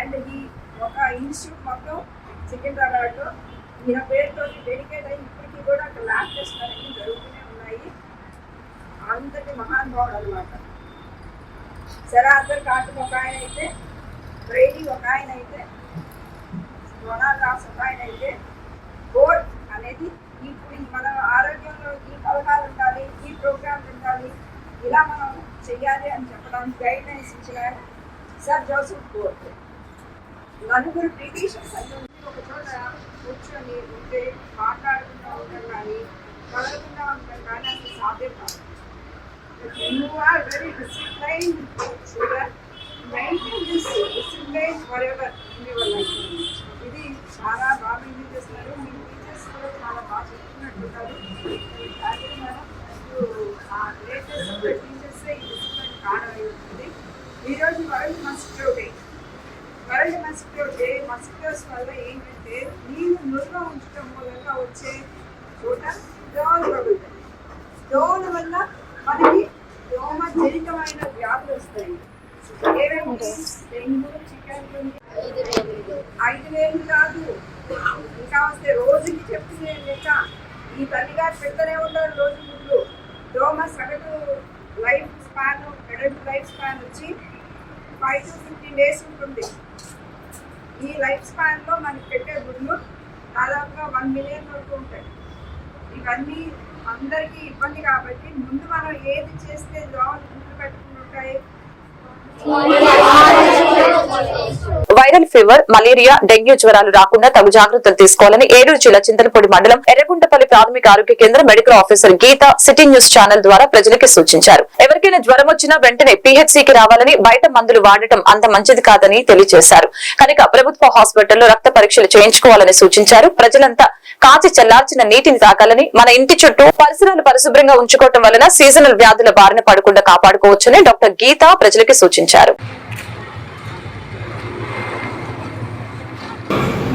and ఈ ఒక ఇన్స్టిట్యూట్ మొత్తం సికింద్రాబాద్ లో ఈయన పేరుతో డెడికేట్ అయ్యి ఇప్పటికీ కూడా అక్కడ ల్యాబ్ టెస్ట్ అనేవి జరుగుతూనే ఉన్నాయి. అంతటి మహానుభావుడు అనమాట. సర్ ఆర్థర్ కాటన్ ఒక ఆయన అయితే, బ్రెయిలీ ఒక ఆయన అయితే, డొనాల్డ్ రాస్ ఒక ఆయన అయితే, బోర్డ్ అనేది ఇప్పుడు మన ఆరోగ్యంలో ఈ పథకాలు ఉండాలి, ఈ ప్రోగ్రామ్స్ ఉండాలి, ఇలా మనం చెయ్యాలి అని చెప్పడానికి గైడ్ లైన్స్ ఇచ్చిన సర్ జోసెఫ్ బోర్డ్. నలుగురు బ్రిటిషర్స్ అయితే ఒక చోట కూర్చొని ఉంటే మాట్లాడుకుంటూ ఉంటాం కానీ కలగకుండా ఉంటాం కానీ అసలు సాధ్యం కాదు. You are very disciplined student, maintain this discipline forever in your life. ఇది చాలా బాగా మెయింటైన్ చేస్తున్నారు. మీ టీచర్స్ కూడా చాలా బాగా చెప్తున్నట్టుంటారు. లేటెస్ట్ టీచర్సే ఈ డిసిప్లైన్ కారణం అవుతుంది. ఈరోజు world mosquito day. World mosquito day mosquitoes వల్ల ఏంటంటే నీళ్ళు నిల్వ ఉంచడం మూలంగా వచ్చే చోట దోమలు పడుతుంది. దోమల వల్ల మనకి దోమ జనితమైన వ్యాధులు వస్తాయి. ఏమేమి? Dengue, chicken గుంజ. 5,000 కాదు, ఇంకా వస్తే రోజుకి చెప్తే లెక్క. ఈ తల్లిగారు పెద్దనే ఉంటారు రోజు ముందు. దోమ సగటు life span, adult life span వచ్చి 5 to 15 days ఉంటుంది. ఈ లైఫ్ స్పాన్లో మనకి పెట్టే గుడ్లు దాదాపుగా 1 million వరకు ఉంటాయి. ఇవన్నీ అందరికీ ఇబ్బంది కాబట్టి ముందు మనం ఏది చేస్తే దోమలు గుడ్లు పెట్టుకుని ఉంటాయి. వైరల్ ఫీవర్, మలేరియా, డెంగ్యూ జ్వరాలు రాకుండా తగు జాగ్రత్తలు తీసుకోవాలని ఏలూరు జిల్లా చింతలపూడి మండలం ఎర్రగుంటపల్లి ప్రాథమిక ఆరోగ్య కేంద్ర మెడికల్ ఆఫీసర్ గీత సిటీ న్యూస్ ఛానల్ ద్వారా ప్రజలకు సూచించారు. ఎవరికైనా జ్వరం వచ్చినా వెంటనే PHCకి రావాలని, బయట మందులు వాడటం అంత మంచిది కాదని తెలియజేశారు. కనుక ప్రభుత్వ హాస్పిటల్లో రక్త పరీక్షలు చేయించుకోవాలని సూచించారు. ప్రజలంతా కాచి చల్లార్చిన నీటిని తాగాలని, మన ఇంటి చుట్టూ పరిసరాలు పరిశుభ్రంగా ఉంచుకోవటం వలన సీజనల్ వ్యాధుల బారిన పడకుండా కాపాడుకోవచ్చని డాక్టర్ గీత ప్రజలకు సూచించారు.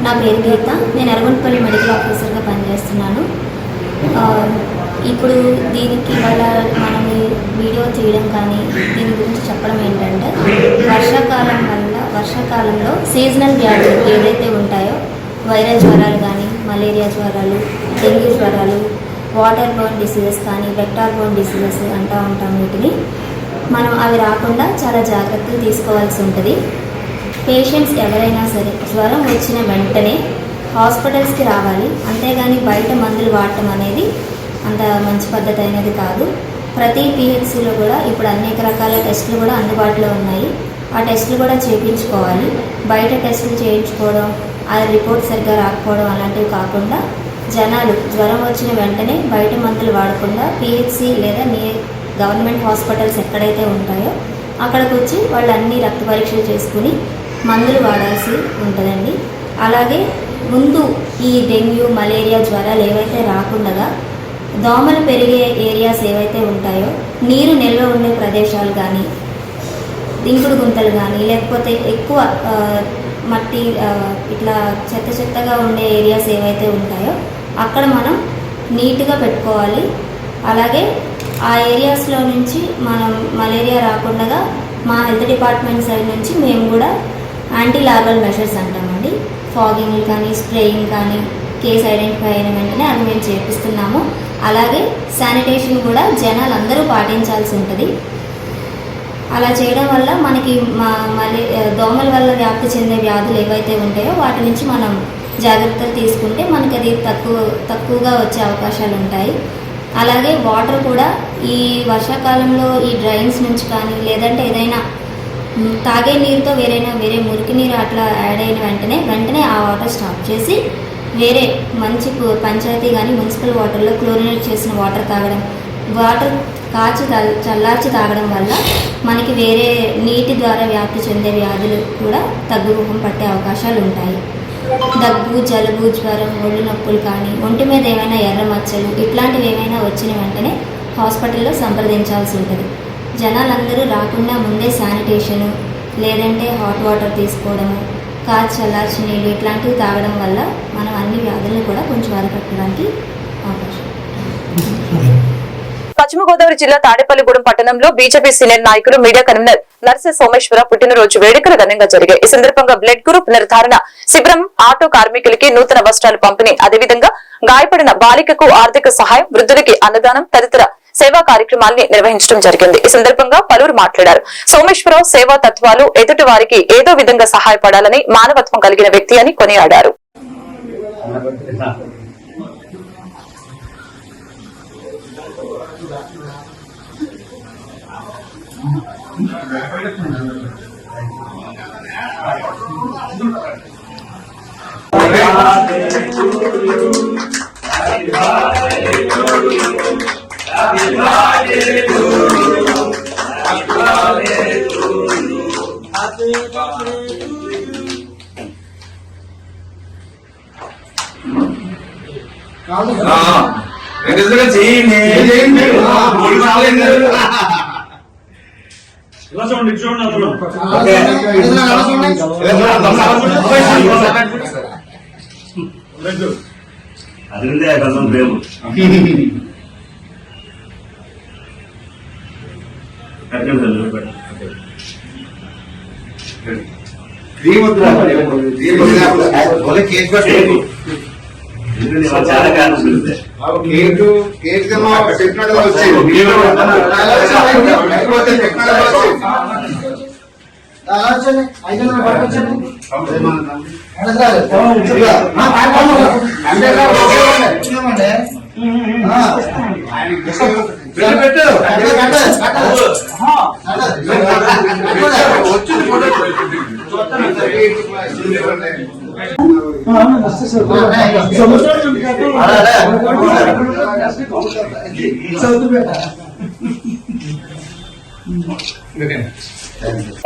నా పేరు గీత, నేను ఎర్రగుంటపల్లి మెడికల్ ఆఫీసర్గా పనిచేస్తున్నాను. ఇప్పుడు దీనికి వల్ల మనం వీడియో తీయడం కానీ దీని గురించి చెప్పడం ఏంటంటే, వర్షాకాలంలో సీజనల్ వ్యాధులు ఏదైతే ఉంటాయో, వైరల్ జ్వరాలు కానీ, మలేరియా జ్వరాలు, డెంగ్యూ జ్వరాలు, వాటర్ బోర్న్ డిసీజెస్ కానీ, వెక్టార్ బోర్న్ డిసీజెస్ అంటూ ఉంటాం. వీటిని మనం అవి రాకుండా చాలా జాగ్రత్తలు తీసుకోవాల్సి ఉంటుంది. పేషెంట్స్ ఎవరైనా సరే జ్వరం వచ్చిన వెంటనే హాస్పిటల్స్కి రావాలి. అంతేగాని బయట మందులు వాడటం అనేది అంత మంచి పద్ధతి అనేది కాదు. ప్రతి PHCలో కూడా ఇప్పుడు అనేక రకాల టెస్టులు కూడా అందుబాటులో ఉన్నాయి. ఆ టెస్టులు కూడా చేయించుకోవాలి. బయట టెస్టులు చేయించుకోవడం, ఆ రిపోర్ట్ సరిగ్గా రాకపోవడం అలాంటివి కాకుండా జనాలు జ్వరం వచ్చిన వెంటనే బయట మందులు వాడకుండా PHC లేదా గవర్నమెంట్ హాస్పిటల్స్ ఎక్కడైతే ఉంటాయో అక్కడికి వచ్చి వాళ్ళు అన్ని రక్త పరీక్షలు చేసుకుని మందులు వాడాల్సి ఉంటుందండి. అలాగే ముందు ఈ డెంగ్యూ మలేరియా జ్వరాలు ఏవైతే రాకుండా దోమలు పెరిగే ఏరియాస్ ఏవైతే ఉంటాయో నీరు నిల్వ ఉండే ప్రదేశాలు కానీ దింకుడు గుంతలు కానీ లేకపోతే ఎక్కువ మట్టి ఇట్లా చెత్తగా ఉండే ఏరియాస్ ఏవైతే ఉంటాయో అక్కడ మనం నీట్గా పెట్టుకోవాలి. అలాగే ఆ ఏరియాస్లో నుంచి మనం మలేరియా రాకుండా మా హెల్త్ డిపార్ట్మెంట్ సైడ్ నుంచి మేము కూడా యాంటీ లార్వల్ మెషర్స్ అంటామండి. ఫాగింగ్ కానీ స్ప్రేయింగ్ కానీ కేసు ఐడెంటిఫై అయిన వెంటనే అది మేము చేపిస్తున్నాము. అలాగే శానిటేషన్ కూడా జనాలు అందరూ పాటించాల్సి ఉంటుంది. అలా చేయడం వల్ల మనకి దోమల వల్ల వ్యాప్తి చెందే వ్యాధులు ఏవైతే ఉంటాయో వాటి నుంచి మనం జాగ్రత్తలు తీసుకుంటే మనకి అది తక్కువగా వచ్చే అవకాశాలు ఉంటాయి. అలాగే వాటర్ కూడా ఈ వర్షాకాలంలో ఈ డ్రైన్స్ నుంచి కానీ లేదంటే ఏదైనా తాగే నీరుతో వేరే మురికి నీరు అట్లా యాడ్ అయిన వెంటనే ఆ వాటర్ స్టాప్ చేసి వేరే మంచి పంచాయతీ కానీ మున్సిపల్ వాటర్లో క్లోరినేట్ చేసిన వాటర్ తాగడం, వాటర్ కాచి చల్లార్చి తాగడం వల్ల మనకి వేరే నీటి ద్వారా వ్యాప్తి చెందే వ్యాధులు కూడా తగ్గుముఖం పట్టే అవకాశాలు ఉంటాయి. దగ్గు, జలుబు, జ్వరం, ఒళ్ళు నొప్పులు కానీ ఒంటి మీద ఏమైనా ఎర్ర మచ్చలు ఇట్లాంటివి ఏమైనా వచ్చిన వెంటనే హాస్పిటల్లో సంప్రదించాల్సి ఉంటుంది. జనాలందరూ రాకుండా ముందే శానిటేషను లేదంటే హాట్ వాటర్ తీసుకోవడము, కాచి చల్లార్చి నీళ్ళు ఇట్లాంటివి తాగడం వల్ల మనం అన్ని వ్యాధులను కూడా కొంచెం అరికట్టడానికి అవకాశం. పశ్చిమ గోదావరి జిల్లా తాడేపల్లిగూడెం పట్టణంలో బీజేపీ సీనియర్ నాయకులు మీడియా కన్వీనర్ నర్సే సోమేశ్వర పుట్టినరోజు వేడుకలు ఘనంగా జరిగాయి. ఈ సందర్భంగా బ్లడ్ గ్రూప్ నిర్ధారణ శిబిరం, ఆటో కార్మికులకి నూతన వస్త్రాలు పంపిణీ, అదేవిధంగా గాయపడిన బాలికకు ఆర్థిక సహాయం, వృద్ధులకి అన్నదానం తదితర సేవా కార్యక్రమాల్ని నిర్వహించడం జరిగింది. ఈ సందర్భంగా పలువురు మాట్లాడారు. సోమేశ్వరరావు సేవా తత్వాలు ఎదుటి వారికి ఏదో విధంగా సహాయపడాలని, మానవత్వం కలిగిన వ్యక్తి అని కొనియాడారు. అదే కసం ప్రేమ చాలా కారణం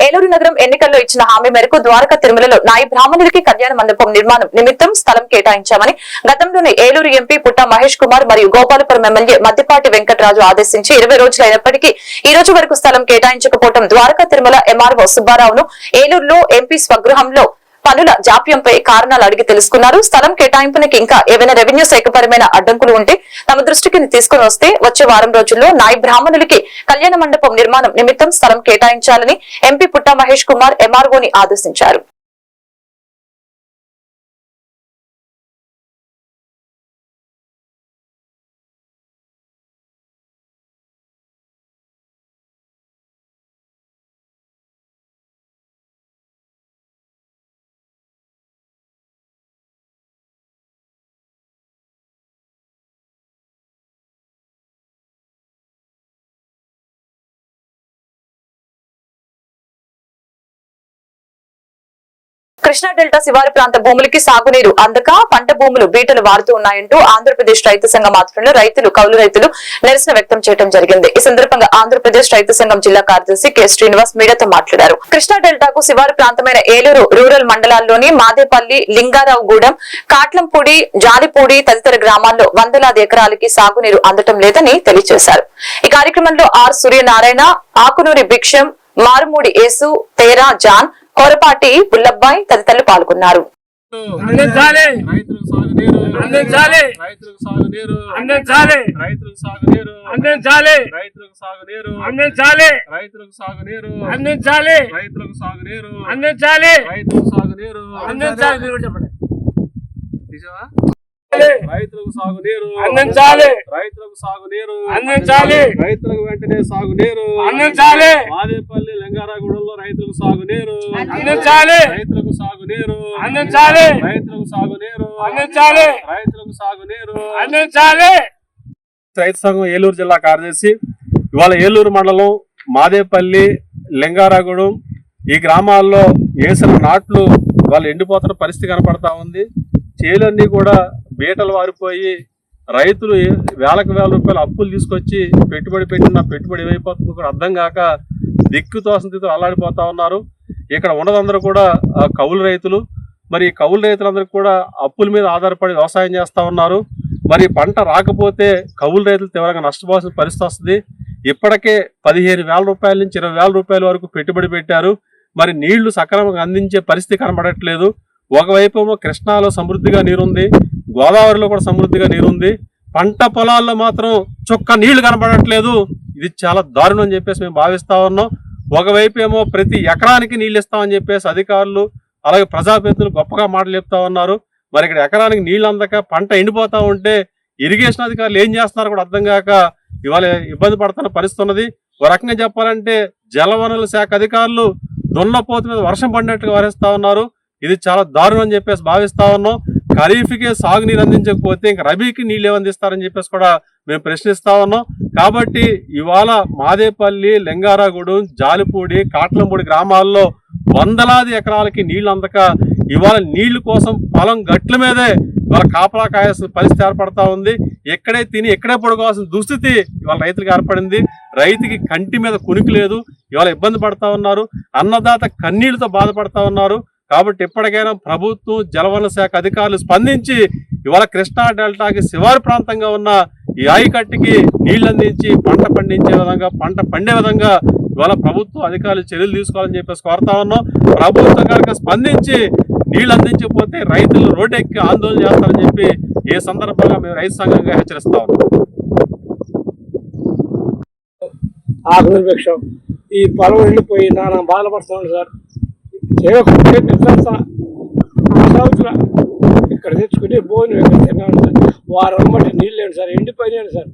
ఏలూరు నగరం ఎన్నికల్లో ఇచ్చిన హామీ మేరకు ద్వారకా తిరుమలలో నాయి బ్రాహ్మణులకి కళ్యాణ మండపం నిర్మాణం నిమిత్తం స్థలం కేటాయించామని గతంలోనే ఏలూరు ఎంపీ పుట్టా మహేష్ కుమార్ మరియు గోపాలపురం ఎమ్మెల్యే మద్దిపాటి వెంకటరాజు ఆదేశించి 20 రోజులు అయినప్పటికీ ఈ రోజు వరకు స్థలం కేటాయించకపోవడం ద్వారకా తిరుమల ఎంఆర్ఓ సుబ్బారావును ఏలూరులో ఎంపీ స్వగృహంలో పనుల జాప్యంపై కారణాలు అడిగి తెలుసుకున్నారు. స్థలం కేటాయింపునికి ఇంకా ఏవైనా రెవెన్యూ శాఖపరమైన అడ్డంకులు ఉంటే తమ దృష్టికి తీసుకుని వస్తే వచ్చే వారం రోజుల్లో నాయి బ్రాహ్మణులకి కళ్యాణ మండపం నిర్మాణం నిమిత్తం స్థలం కేటాయించాలని ఎంపీ పుట్టా మహేష్ కుమార్ ఎంఆర్ఓని ఆదేశించారు. కృష్ణా డెల్టా శివారు ప్రాంత భూములకి సాగునీరు అందక పంట భూములు బీటలు వారుతూ ఉన్నాయంటూ ఆంధ్రప్రదేశ్ రైతు సంఘం ఆధ్వర్యంలో రైతులు కౌలు రైతులు నిరసన వ్యక్తం చేయడం జరిగింది. ఈ సందర్భంగా ఆంధ్రప్రదేశ్ రైతు సంఘం జిల్లా కార్యదర్శి కె శ్రీనివాస్ మీడియాతో మాట్లాడారు. కృష్ణా డెల్టాకు శివారు ప్రాంతమైన ఏలూరు రూరల్ మండలాల్లోని మాదేపల్లి, లింగారావుగూడెం, కాట్లంపూడి, జాలిపూడి తదితర గ్రామాల్లో వందలాది ఎకరాలకి సాగునీరు అందటం లేదని తెలియజేశారు. ఈ కార్యక్రమంలో are Suryanarayana, Akunuri Bhiksham, Marumudi Yesu, Tera John, Korapati బుల్లబ్బాయి తదితరులు పాల్గొన్నారు. అందించాలి రైతులకు సాగునీరు, అందించాలి రైతులకు సాగునీరు, అందించాలి రైతులకు సాగునీరు, అందించాలి రైతులకు సాగునీరు, అందించాలి రైతులకు సాగునీరు, అందించాలి రైతులకు సాగునీరు, అందించాలి రైతులకు సాగునీరు, అందించాలి రైతులకు సాగునీరు, అందించాలి రైతులకు సాగునీరు, అందించాలి రైతులకు వెంటనే సాగునీరు, అందించాలి మాదేపల్లి, లింగారాగూడెంలో రైతులకు సాగునీరు, అందించాలి రైతులకు సాగునీరు, అందించాలి రైతులకు సాగునీరు, అందించాలి రైతులకు సాగునీరు, అందించాలి. రైతు సంఘం ఏలూరు జిల్లా కార్యదర్శి. ఇవాళ ఏలూరు మండలం మాదేపల్లి, లింగారాగూడెం ఈ గ్రామాల్లో వేసిన నాట్లు వాళ్ళు ఎండిపోతున్న పరిస్థితి కనపడతా ఉంది. చేలన్నీ కూడా బీటలు వారిపోయి రైతులు వేలకు వేల రూపాయలు అప్పులు తీసుకొచ్చి పెట్టుబడి పెట్టిన పెట్టుబడి ఏమైపోతుందో కూడా అర్థం కాక దిక్కుతోసిన స్థితిలో అల్లాడిపోతా ఉన్నారు. ఇక్కడ ఉన్నదందరూ కూడా కౌలు రైతులు. మరి కౌలు రైతులందరికీ కూడా అప్పుల మీద ఆధారపడి వ్యవసాయం చేస్తూ ఉన్నారు. మరి పంట రాకపోతే కౌలు రైతులు తీవ్రంగా నష్టపోవాల్సిన పరిస్థితి వస్తుంది. ఇప్పటికే 15,000 రూపాయల నుంచి 20,000 రూపాయల వరకు పెట్టుబడి పెట్టారు. మరి నీళ్లు సక్రమంగా అందించే పరిస్థితి కనబడట్లేదు. ఒకవైపు కృష్ణాలో సమృద్ధిగా నీరుంది, గోదావరిలో కూడా సమృద్ధిగా నీరుంది, పంట పొలాల్లో మాత్రం చుక్క నీళ్లు కనబడట్లేదు. ఇది చాలా దారుణం అని చెప్పేసి మేము భావిస్తా ఉన్నాం. ఒకవైపు ఏమో ప్రతి ఎకరానికి నీళ్ళు ఇస్తామని చెప్పేసి అధికారులు అలాగే ప్రజాప్రతినిధులు గొప్పగా మాటలు చెప్తా ఉన్నారు. మరి ఇక్కడ ఎకరానికి నీళ్ళు అందక పంట ఎండిపోతా ఉంటే ఇరిగేషన్ అధికారులు ఏం చేస్తున్నారో కూడా అర్థం కాక ఇవాళ ఇబ్బంది పడుతున్న పరిస్థితి ఉన్నది. ఒక రకంగా చెప్పాలంటే జలవనరుల శాఖ అధికారులు దున్నపోతు మీద వర్షం పడినట్టుగా వరిస్తా ఉన్నారు. ఇది చాలా దారుణం అని చెప్పేసి భావిస్తా ఉన్నాం. ఖరీఫ్కి సాగునీరు అందించకపోతే ఇంకా రబీకి నీళ్ళు ఏమందిస్తారని చెప్పేసి కూడా మేము ప్రశ్నిస్తా ఉన్నాం. కాబట్టి ఇవాళ మాదేపల్లి, లింగారాగూడెం, జాలిపూడి, కాట్లంపూడి గ్రామాల్లో వందలాది ఎకరాలకి నీళ్లు అందక ఇవాళ నీళ్ల కోసం పొలం గట్ల మీదే ఇవాళ కాపలా కాయాల్సిన పరిస్థితి ఏర్పడతా ఉంది. ఎక్కడే తిని ఎక్కడే పడుకోవాల్సిన దుస్థితి ఇవాళ రైతులకు ఏర్పడింది. రైతుకి కంటి మీద కునికి లేదు. ఇవాళ ఇబ్బంది పడతా ఉన్నారు. అన్నదాత కన్నీళ్లతో బాధపడతా ఉన్నారు. కాబట్టి ఎప్పటికైనా ప్రభుత్వం, జలవనరుల శాఖ అధికారులు స్పందించి ఇవాళ కృష్ణా డెల్టాకి శివారు ప్రాంతంగా ఉన్న ఈ ఆయకట్టుకి నీళ్లు అందించి పంట పండించే విధంగా, పంట పండే విధంగా ఇవాళ ప్రభుత్వం అధికారులు చర్యలు తీసుకోవాలని చెప్పేసి కోరుతా ఉన్నాం. ప్రభుత్వం కనుక స్పందించి నీళ్లు అందించకపోతే రైతులు రోడ్డెక్కి ఆందోళన చేస్తారని చెప్పి ఏ సందర్భంగా మేము రైతు సంఘంగా హెచ్చరిస్తా ఉన్నాం. ఆకునిర్భిక్షం ఈ పొలం ఎండిపోయి నాన్న బాధపడుతున్నాడు సార్. ఇక్కడ తెచ్చుకుని భోజనం ఇక్కడ తిన్నాను సార్. వారం బట్టి నీళ్ళు లేడు సార్, ఎండిపోయినాడు సార్.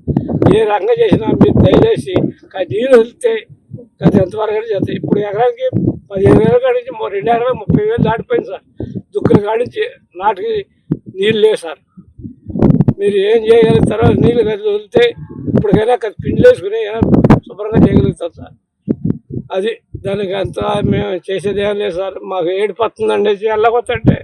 ఏ రకంగా చేసినా మీరు దయచేసి నీళ్ళు వదిలితే అది ఎంతవరకు చేస్తాయి. ఇప్పుడు ఎకరానికి 15,000 కాడి నుంచి 2 ఎకరాలు 30,000 దాటిపోయింది సార్. దుక్కుల కాడి నుంచి నాటికి నీళ్ళు లేవు సార్. మీరు ఏం చేయగలుగుతారో నీళ్ళు వదిలితే ఇప్పటికైనా పిండి వేసుకుని శుభ్రంగా చేయగలుగుతారు సార్. అది దానికి అంతా మేము చేసేది ఏం లేదు సార్. మాకు ఏడిపోతుందండి వెళ్ళకపోతుంటే.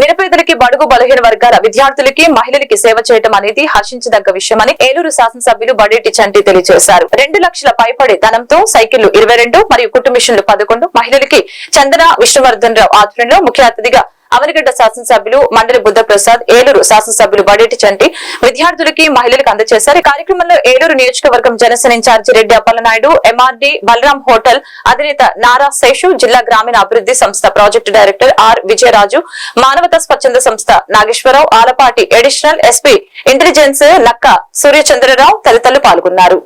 నిరుపేదలకి, బడుగు బలహీన వర్గాల విద్యార్థులకి, మహిళలకి సేవ చేయడం అనేది హర్షించదగ్గ విషయమని ఏలూరు శాసనసభ్యులు బడేటి చంటి తెలియజేశారు. 2 లక్షల పైపడి ధనంతో సైకిళ్లు 22 మరియు కుట్టు మిషన్లు 11 మహిళలకి చందన విష్ణువర్ధన్ రావు ఆధ్వర్యంలో ముఖ్య అతిథిగా అవనిగడ్డ శాసనసభ్యులు మండలి బుద్ధప్రసాద్, ఏలూరు శాసనసభ్యులు బడేటి చంటి విద్యార్థులకి, మహిళలకు అందజేశారు. ఈ కార్యక్రమంలో ఏలూరు నియోజకవర్గం Janasena incharge Reddy Appalanaidu, MRD Balaram hotel అధినేత నారా శేషు, జిల్లా గ్రామీణ అభివృద్ధి సంస్థ ప్రాజెక్టు డైరెక్టర్ ఆర్ విజయరాజు, మానవతా స్వచ్ఛంద సంస్థ Nageswararao, Alapati additional SP intelligence Nakka Suryachandrarao తదితరులు పాల్గొన్నారు.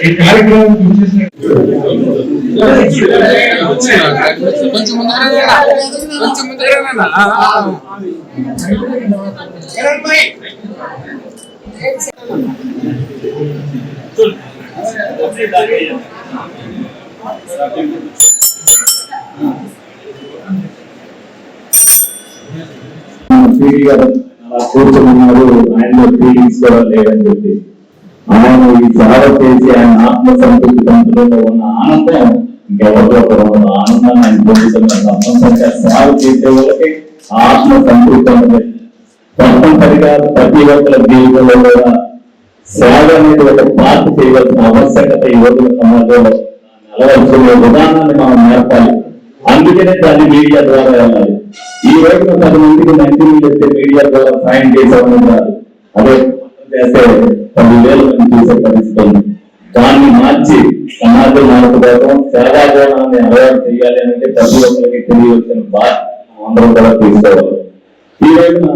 ఈ కార్యక్రమం కూర్చున్నారు, ఆయనలో ఫీలింగ్స్ కూడా లేదని చెప్పి ఆయన ఈ సేవ చేసి ఆయన ఆత్మ సంతృప్తి పంతులలో ఉన్న ఆనందం ఇంకెవరిలో కూడా ఉన్న ఆనందాన్ని ఆయన పొందుతున్నారు. తప్పనిసరిగా సేవ చేసే వాళ్ళకి ఆత్మ సంతృప్తి ఉంటుంది. తప్పనిసరిగా ప్రతి ఒక్కరి జీవితంలో కూడా సేవ అనేది ఒక పాత్ర చేయవలసిన ఆవశ్యకత ఈ రోజుల సమాజంలో నిలవలసిన విధానాన్ని మనం నేర్పాలి. అందుకనే దాన్ని మీడియా ద్వారా వెళ్ళాలి. ఈ రోజున 10 మందికి మంచి చెప్తే మీడియా ద్వారా సాయం చేసేవాళ్ళు కాదు, అదే చేస్తే 10,000 మంది చూసే పరిస్థితి ఉంది. దాన్ని మార్చి సమాజం మార్పుకోవడం, సేవాభావాన్ని అలవాటు చేయాలి అంటే ప్రతి ఒక్కరికి తెలియవలసిన బాధ్యత అందరూ కూడా తీసుకోవాలి. ఈ రోజున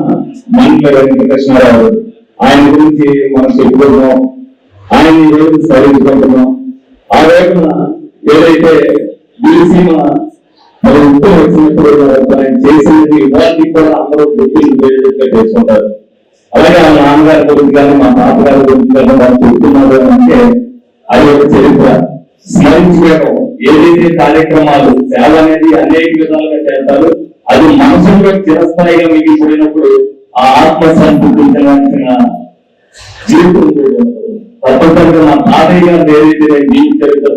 మంత్రి వెంకటకృష్ణారావు ఆయన గురించి మనం చెప్పుకుంటున్నాం, ఆయన ఈ రోజు స్మరించుకుంటున్నాం. ఆ రోజున ఏదైతే దిల్సీమ మరి ఉప్పు వచ్చినప్పుడు ఆయన చేసినది ఇవాళ కూడా అందరూ గుర్తింపు చేసుకుంటారు. అలాగే ఆ నాన్నగారి గురించి కానీ మా తాతగారి గురించి కానీ వాళ్ళు చెప్తున్నారు అంటే అది ఒక చరిత్ర. స్మరించుకోవడం, ఏదైతే కార్యక్రమాలు సేవ అనేది అనేక విధాలుగా చేస్తారు, అది మనసులో చిరస్థాయిగా మిగిలిపోయినప్పుడు ఆ ఆత్మ సంతృప్తించవలసిన జీవితం తప్పనిసరిగా మా తాతయ్య గారు ఏదైతే నేను జీవిత చరిత్ర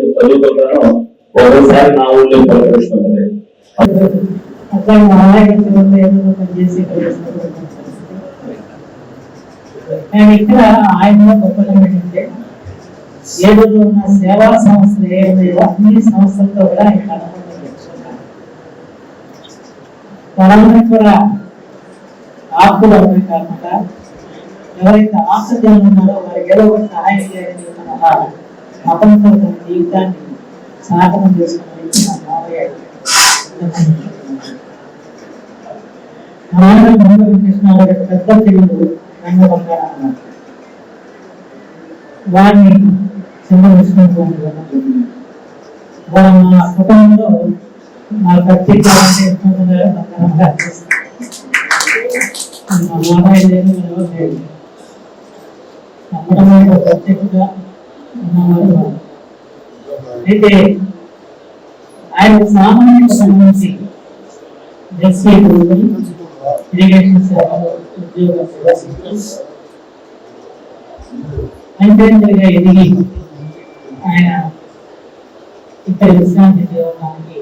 చదువుకుంటానో ఒకసారి నా ఊళ్ళో ప్రకటిస్తుంది. నేను ఇక్కడ ఆయన గొప్పగా ఏంటంటే ఏ రోజు ఉన్న సేవా సంస్థలు ఏమైనా అన్ని సంస్థలతో కూడా ఆయన వాళ్ళని కూడా ఆప్తులు అవే కాకుండా ఎవరైతే ఆశ్చర్యాలు ఉన్నారో వారికి ఏదో ఒకటి సహాయం చేయాలని మతంతో తన జీవితాన్ని సాధన చేసుకుని నా మావయ్య కృష్ణారావు పెద్ద తెలుగు రంగబంగారు అన్నారు. వారిని చిన్న విష్ణు మా కుటుంబంలో నా ప్రత్యేక నమ్మడం ప్రత్యేకగా ఉన్నవారు. అయితే ఆయన సామాన్య సంబంధించి ఇరిగేషన్ సేవలో ఉద్యోగ అంతేందుగా ఎదిగి ఆయన ఇక్కడ విశ్రాంతి జీవనానికి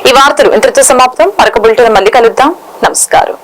ఈ వార్తలు ఇంతటితో సమాప్తం. మరొక బులెటిన్ మళ్ళీ కలుద్దాం. నమస్కారం.